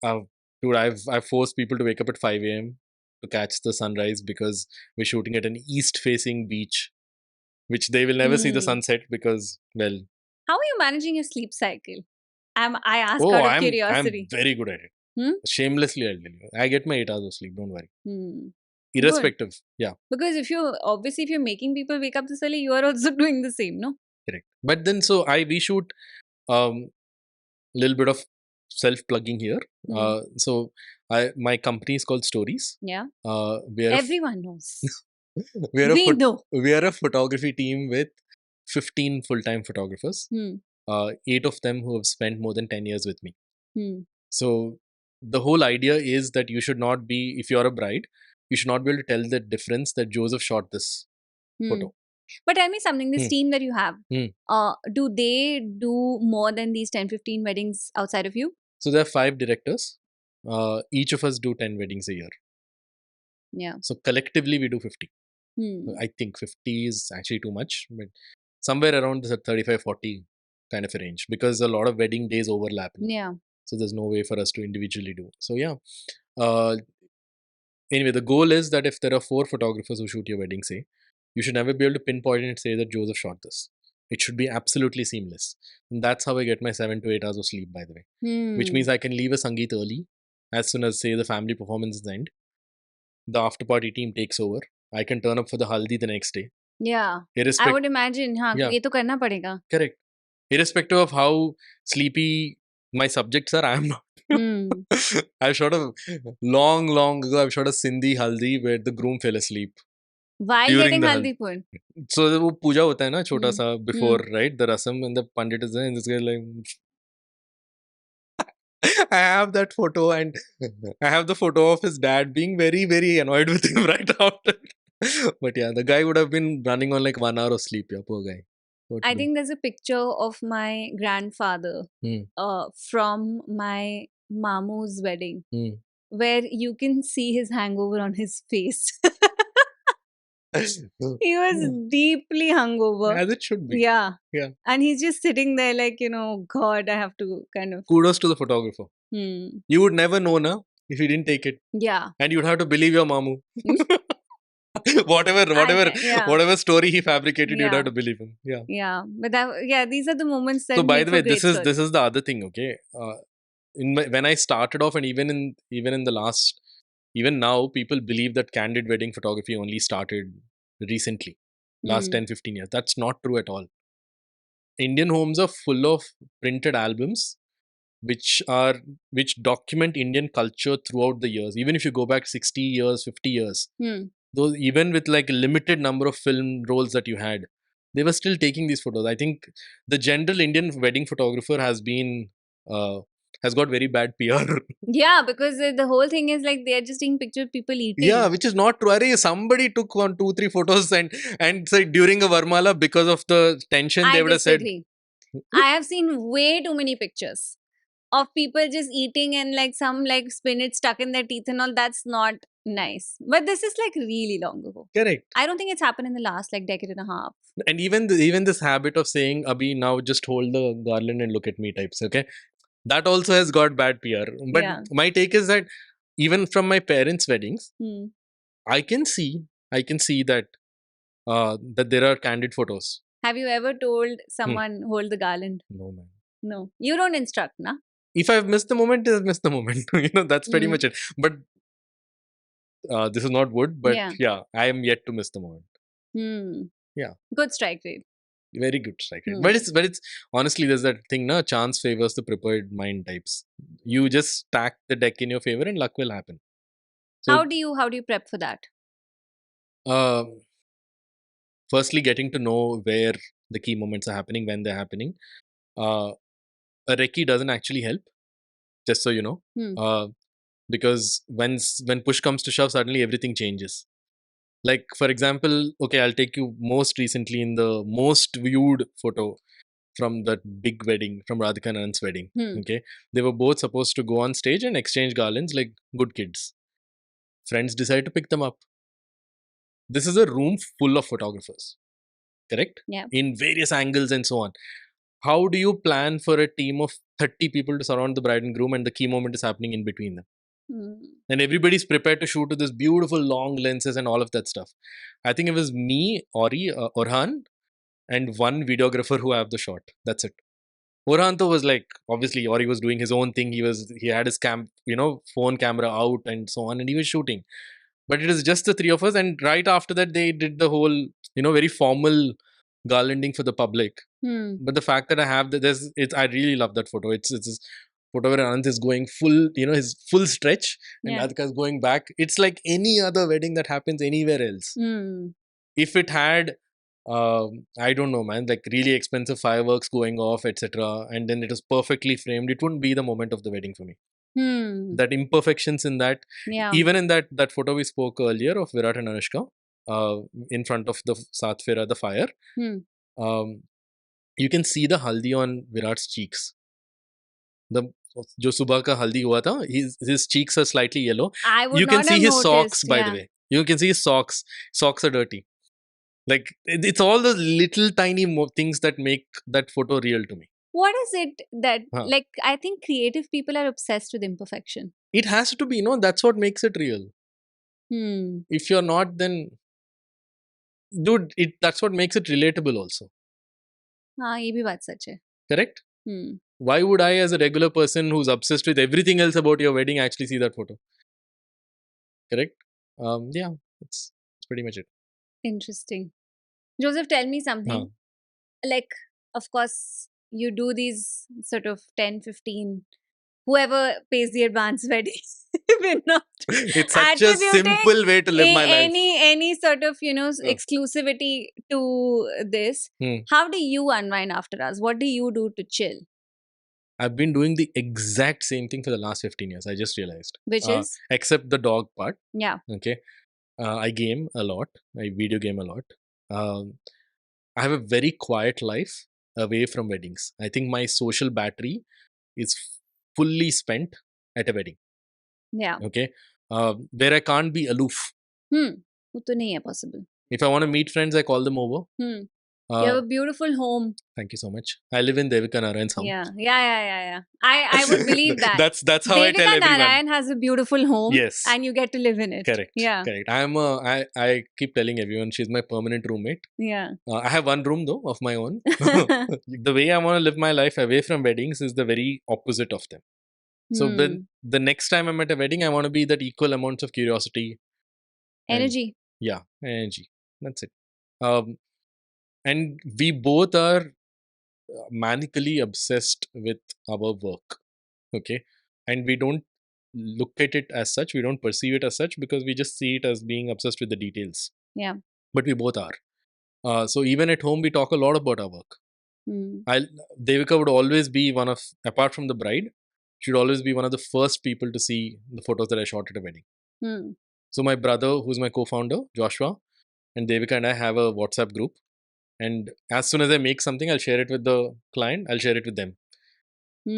dude, I've forced people to wake up at 5 a.m. to catch the sunrise because we're shooting at an east-facing beach, which they will never see the sunset because, well. How are you managing your sleep cycle? I ask out of curiosity. I'm very good at it. Shamelessly, I'll tell you. I get my 8 hours of sleep. Don't worry. Irrespective, good. Yeah. Because if you're making people wake up this early, you are also doing the same, no? Correct. But then, we shoot little bit of self-plugging here. So my company is called Stories. Yeah. Everyone knows. We are a photography team with 15 full-time photographers. 8 of them who have spent more than 10 years with me. So the whole idea is that you should not be, if you're a bride, you should not be able to tell the difference that Joseph shot this photo. But tell me something, this team that you have, do they do more than these 10-15 weddings outside of you? So there are 5 directors. Each of us do 10 weddings a year. Yeah. So collectively we do 50. I think 50 is actually too much, but somewhere around the 35-40 kind of a range because a lot of wedding days overlap. Yeah. So there's no way for us to individually do. So yeah. Anyway, the goal is that if there are 4 photographers who shoot your wedding, say, you should never be able to pinpoint and say that Joseph shot this. It should be absolutely seamless. And that's how I get my 7 to 8 hours of sleep, by the way. Which means I can leave a Sangeet early as soon as, say, the family performance is end. The after party team takes over. I can turn up for the haldi the next day. Yeah. I would imagine, ये तो करना पड़ेगा. Correct. Irrespective of how sleepy my subjects are, I am not. I've shot a long ago, I've shot a Sindhi haldi where the groom fell asleep. While getting haldi put? So वो पूजा होता है ना छोटा सा before, right? The rasam and the pandit is there and this guy like I have that photo and I have the photo of his dad being very, very annoyed with him right after. But yeah, the guy would have been running on like 1 hour of sleep, yeah, poor guy. I think there's a picture of my grandfather from my mamu's wedding where you can see his hangover on his face. He was deeply hungover. As it should be. Yeah. And he's just sitting there like, God, I have to kind of... Kudos to the photographer. You would never know, na, if you didn't take it. Yeah. And you'd have to believe your mamu. whatever story he fabricated, you'd have to believe him. Yeah. Yeah. But these are the moments that... So by the way, this is the other thing, okay? When I started off and even in the last... Even now, people believe that candid wedding photography only started recently, last 10-15 years. That's not true at all. Indian homes are full of printed albums which document Indian culture throughout the years. Even if you go back 60 years, 50 years, those, even with like a limited number of film rolls that you had, they were still taking these photos. I think the general Indian wedding photographer has been has got very bad PR. Yeah, because the whole thing is like they're just taking pictures of people eating. Yeah, which is not true. Arey, somebody took 1, 2, 3 photos and said during a Varmala, because of the tension, I they would have said, disagree. I have seen way too many pictures of people just eating and like some like spinach stuck in their teeth and all. That's not nice. But this is like really long ago. correct. I don't think it's happened in the last like decade and a half. And even this habit of saying, Abhi, now just hold the garland and look at me types, okay? That also has got bad PR. But Yeah. my take is that even from my parents' weddings, Hmm. I can see that that there are candid photos. Have you ever told someone hold the garland? No, man. No. You don't instruct, na? If I've missed the moment, I've missed the moment. That's pretty much it. But this is not wood, but yeah, I am yet to miss the moment. Hmm. Yeah. Good strike rate. Very good strike rate. But it's honestly, there's that thing, na, chance favors the prepared mind types. You just stack the deck in your favor and luck will happen. So, how do you prep for that? Firstly, getting to know where the key moments are happening, when they're happening. A recce doesn't actually help, just so you know. Because when push comes to shove, suddenly everything changes. Like, for example, okay, I'll take you most recently in the most viewed photo from that big wedding, from Radhika Anant's wedding. Okay, they were both supposed to go on stage and exchange garlands like good kids. Friends decided to pick them up. This is a room full of photographers, correct? Yeah. In various angles and so on. How do you plan for a team of 30 people to surround the bride and groom and the key moment is happening in between them? And everybody's prepared to shoot with this beautiful long lenses and all of that stuff. I think it was me, Ori, Orhan, and one videographer who have the shot. That's it. Orhan though was like, obviously Ori was doing his own thing. He had his phone camera out and so on, and he was shooting. But it is just the three of us, and right after that they did the whole, very formal garlanding for the public. But the fact that I have I really love that photo. It's this photo where Anand is going full, his full stretch, and Radhika is going back. It's like any other wedding that happens anywhere else. If it had, I don't know, man, like really expensive fireworks going off, etc., and then it was perfectly framed, it wouldn't be the moment of the wedding for me. That imperfections in that, even in that photo we spoke earlier of Virat and Anushka, in front of the Sat Fera, the fire, you can see the haldi on Virat's cheeks. जो सुबह का हल्दी हुआ था, his cheeks are slightly yellow. You can see his socks, by the way. You can see his socks. Socks are dirty. Like, it's all the little tiny things that make that photo real to me. What is it that, like, I think creative people are obsessed with imperfection. It has to be, that's what makes it real. If you're not, then, dude, that's what makes it relatable also. हाँ, ये भी बात सच है. Correct? Why would I, as a regular person who's obsessed with everything else about your wedding, actually see that photo? Correct? Yeah, that's pretty much it. Interesting. Joseph, tell me something. Like, of course, you do these sort of 10, 15, whoever pays the advance wedding. We're not it's such a simple way to live my life. Any sort of, exclusivity to this. How do you unwind after us? What do you do to chill? I've been doing the exact same thing for the last 15 years. I just realized. Which is? Except the dog part. Yeah. Okay. I game a lot. I video game a lot. I have a very quiet life away from weddings. I think my social battery is fully spent at a wedding. Yeah. Okay. Where I can't be aloof. वो तो नहीं है possible. If I want to meet friends, I call them over. You have a beautiful home. Thank you so much. I live in Devika Narain's home. Yeah. I would believe that. that's how Devika I tell everyone. Devika Narain has a beautiful home. Yes. And you get to live in it. Correct. Yeah. Correct. I keep telling everyone she's my permanent roommate. Yeah. I have one room though of my own. The way I want to live my life away from weddings is the very opposite of them. So the next time I'm at a wedding, I want to be that equal amounts of curiosity. Energy. Energy. That's it. And we both are manically obsessed with our work. Okay. And we don't look at it as such. We don't perceive it as such because we just see it as being obsessed with the details. Yeah. But we both are. So even at home, we talk a lot about our work. Devika would always be apart from the bride, should always be one of the first people to see the photos that I shot at a wedding. Hmm. So my brother, who's my co-founder, Joshua, and Devika and I have a WhatsApp group. And as soon as I make something, I'll share it with the client. I'll share it with them.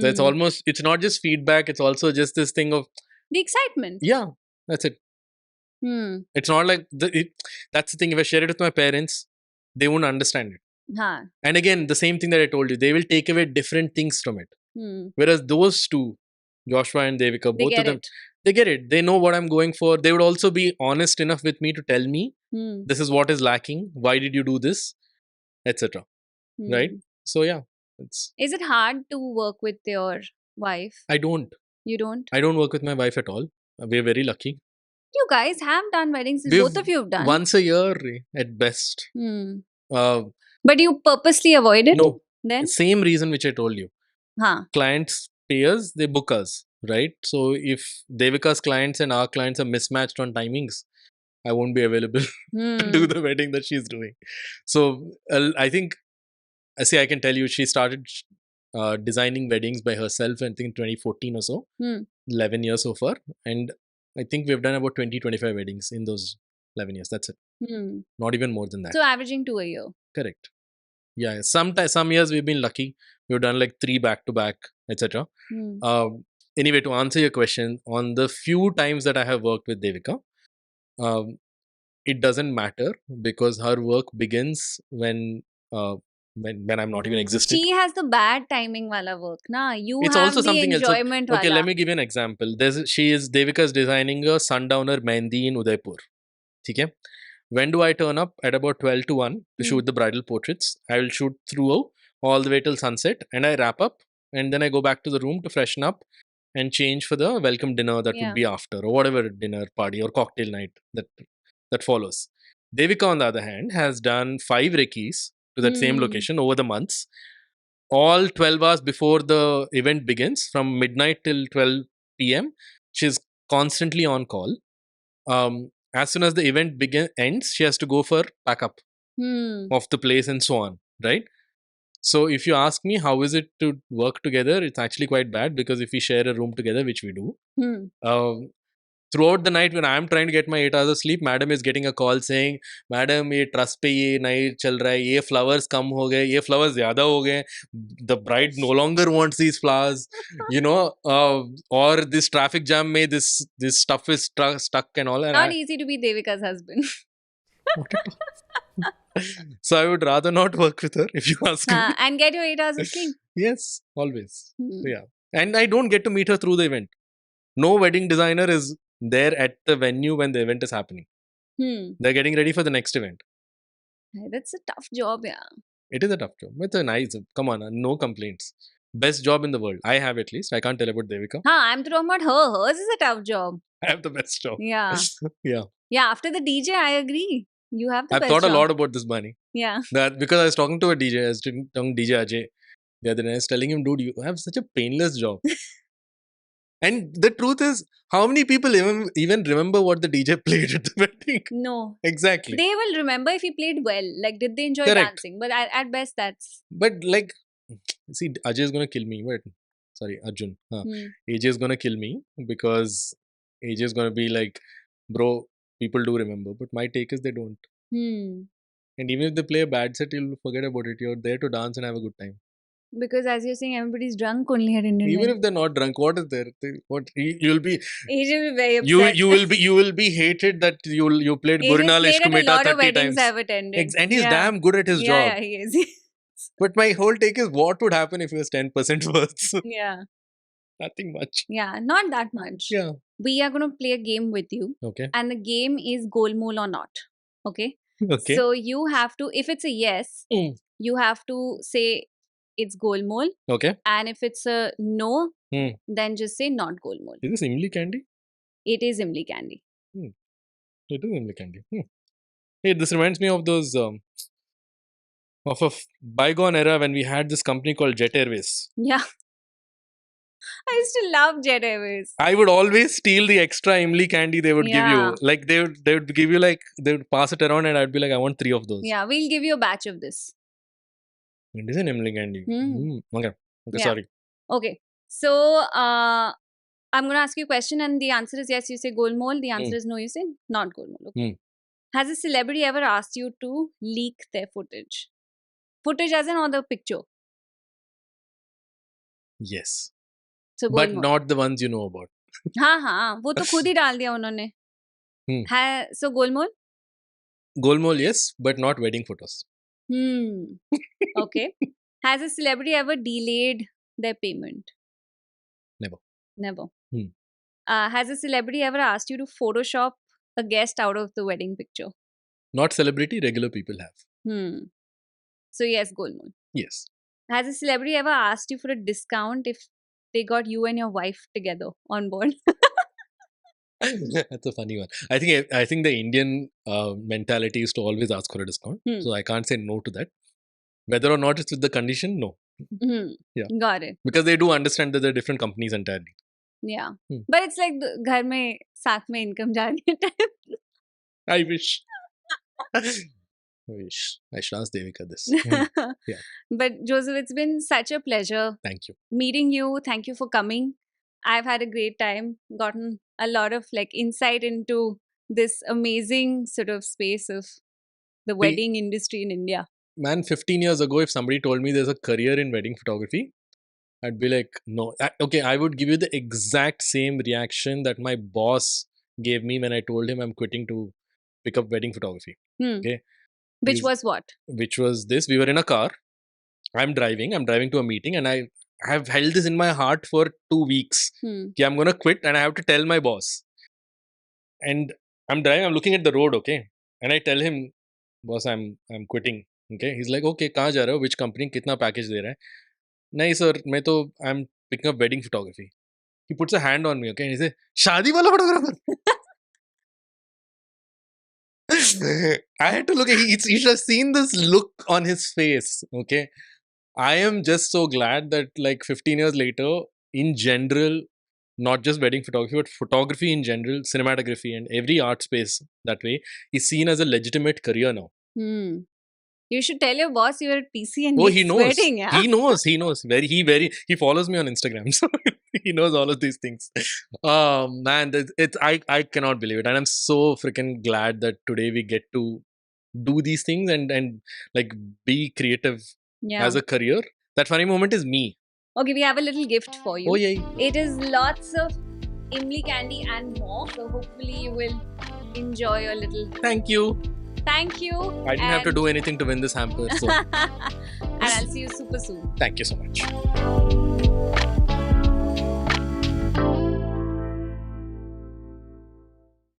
So it's Hmm. almost, it's not just feedback. It's also just this thing of, The excitement. yeah, that's it. Hmm. It's not like, that's the thing. If I share it with my parents, they won't understand it. Huh. And again, the same thing that I told you, they will take away different things from it. Hmm. Whereas those two, Joshua and Devika, They both get of them, it. they get it. They know what I'm going for. They would also be honest enough with me to tell me, Hmm. this is what is lacking. Why did you do this? Etc. Right? Hmm. So yeah, it's. Is it hard to work with your wife? I don't. You don't? I don't work with my wife at all. We're very lucky. You guys have done weddings. We've Both of you have done. once a year at best. Hmm. Uh, But you purposely avoid it no, then? same reason which I told you. Huh. Clients pay us, they book us, right? So if Devika's clients and our clients are mismatched on timings, I won't be available to do Hmm. the wedding that she's doing. So I think, I can tell you, she started designing weddings by herself, I think in 2014 or so. Hmm. 11 years so far. And I think we've done about 20-25 weddings in those 11 years. That's it. Hmm. Not even more than that. So averaging 2 a year. Correct. Yeah. Some years we've been lucky. We've done like 3 back to back, etc. Hmm. Anyway, to answer your question, on the few times that I have worked with Devika, it doesn't matter because her work begins when I'm not even existing. She has the bad timing wala work, na? You It's have also the something else. So, enjoyment okay, wala. let me give you an example. Devika is designing a sundowner mehndi in Udaipur. Okay? When do I turn up? At about 12 to 1 to shoot the bridal portraits. I will shoot throughout all the way till sunset and I wrap up and then I go back to the room to freshen up and change for the welcome dinner that would Yeah. be after, or whatever dinner party or cocktail night that follows. Devika, on the other hand, has done 5 Reikis to that same Hmm. location over the months, all 12 hours before the event begins, from midnight till 12 p.m. She's constantly on call. As soon as the event ends, she has to go for pack up Hmm. of the place and so on, right? So if you ask me how is it to work together, it's actually quite bad because if we share a room together, which we do, Hmm. throughout the night when I'm trying to get my 8 hours of sleep, madam is getting a call saying, madam, ये trust पे ये नहीं चल रहा है, ये flowers कम हो गए, ये flowers ज़्यादा हो गए, the bride no longer wants these flowers, you know, or this traffic jam में this stuff is stuck and all. And Not easy to be Devika's husband. So I would rather not work with her if you ask me. And get your 8 hours of sleep. Yes, always. Hmm. Yeah. And I don't get to meet her through the event. No wedding designer is there at the venue when the event is happening. Hmm. They're getting ready for the next event. That's a tough job, yeah. It is a tough job. It's a nice, come on, no complaints. Best job in the world. I have at least. I can't tell about Devika. I'm talking about her. Hers is a tough job. I have the best job. Yeah. Yeah. Yeah, after the DJ, I agree. You have the I've best thought job. a lot about this, Bani. Yeah. That because I was talking to a DJ, I was talking to DJ Ajay the other day. I was telling him, dude, you have such a painless job. And the truth is, how many people even remember what the DJ played at the wedding? No. Exactly. They will remember if he played well. Like, did they enjoy Correct. dancing? But at best, that's. But like, see, Ajay is gonna kill me. But sorry, Arjun. AJ is gonna kill me because AJ is gonna be like, bro, people do remember. But my take is they don't. And even if they play a bad set, you'll forget about it. You're there to dance and have a good time. Because as you're saying, everybody's drunk only at Indian Even wedding. if they're not drunk, what is there? You'll be AJ will be very upset. you will be hated that you played AJ Gurinal played Ishq at a Meta lot of 30 weddings times. I've attended. And he's damn good at his job. Yeah, he is. But my whole take is, what would happen if he was 10% worse? Yeah. Nothing much. Yeah, not that much. Yeah. We are going to play a game with you. Okay. And the game is Golmol or not. Okay. Okay. So you have to, if it's a yes, you have to say it's Golmol. Okay. And if it's a no, then just say not Golmol. Is this Imli candy? It is Imli candy. It is Imli candy. Hey, this reminds me of those of a bygone era when we had this company called Jet Airways. Yeah. I used to love Jet Airways. I would always steal the extra Imli candy they would give you. Yeah. Like they would give you, like they would pass it around and I'd be like, I want 3 of those. Yeah, we'll give you a batch of this. It is an Imli candy. Okay. Yeah. Sorry. Okay. So, I'm going to ask you a question, and the answer is yes, you say Golmol. The answer is no, you say not Golmol. Okay. Has a celebrity ever asked you to leak their footage? Footage as in or the picture? Yes. So But Golmol. not the ones you know about. हाँ हाँ वो तो खुद ही डाल दिया उन्होंने. है so Golmol? Golmol, yes, but not wedding photos. Okay. Has a celebrity ever delayed their payment? Never. Has a celebrity ever asked you to Photoshop a guest out of the wedding picture? Not celebrity, regular people have. So yes, Golmol. Yes. Has a celebrity ever asked you for a discount if they got you and your wife together on board? That's a funny one. I think the Indian mentality is to always ask for a discount. So I can't say no to that. Whether or not it's with the condition, no. Yeah. Got it. Because they do understand that they're different companies entirely. Yeah. But it's like घर में साथ में income जा रही है time. I wish. I should ask Devika this. Yeah. But Joseph, it's been such a pleasure. Thank you. Meeting you. Thank you for coming. I've had a great time. Gotten a lot of insight into this amazing sort of space of the wedding industry in India. Man, 15 years ago, if somebody told me there's a career in wedding photography, I'd be like, no. Okay, I would give you the exact same reaction that my boss gave me when I told him I'm quitting to pick up wedding photography. Okay. Which was what? Which was this. We were in a car. I'm driving to a meeting, and I have held this in my heart for 2 weeks. Okay, I'm going to quit and I have to tell my boss. And I'm driving, I'm looking at the road, okay? And I tell him, boss, I'm quitting. Okay. He's like, okay, kahan ja rahe ho? Which company? Kitna package de raha hai? Nahi sir, I'm picking up wedding photography. He puts a hand on me, okay? And he says, Shadi wala photographer. I had to look at he should have seen this look on his face. Okay. I am just so glad that 15 years later, in general, not just wedding photography, but photography in general, cinematography and every art space that way is seen as a legitimate career now. You should tell your boss you were at PC and he knows. Wedding, yeah? He knows. He follows me on Instagram, so he knows all of these things. Man, I cannot believe it, and I'm so freaking glad that today we get to do these things and be creative as a career. That funny moment is me. Okay, we have a little gift for you. Oh yay! It is lots of Imli candy and more. So hopefully you will enjoy your little. Thank you. Thank you. I didn't have to do anything to win this hamper. So. And I'll see you super soon. Thank you so much.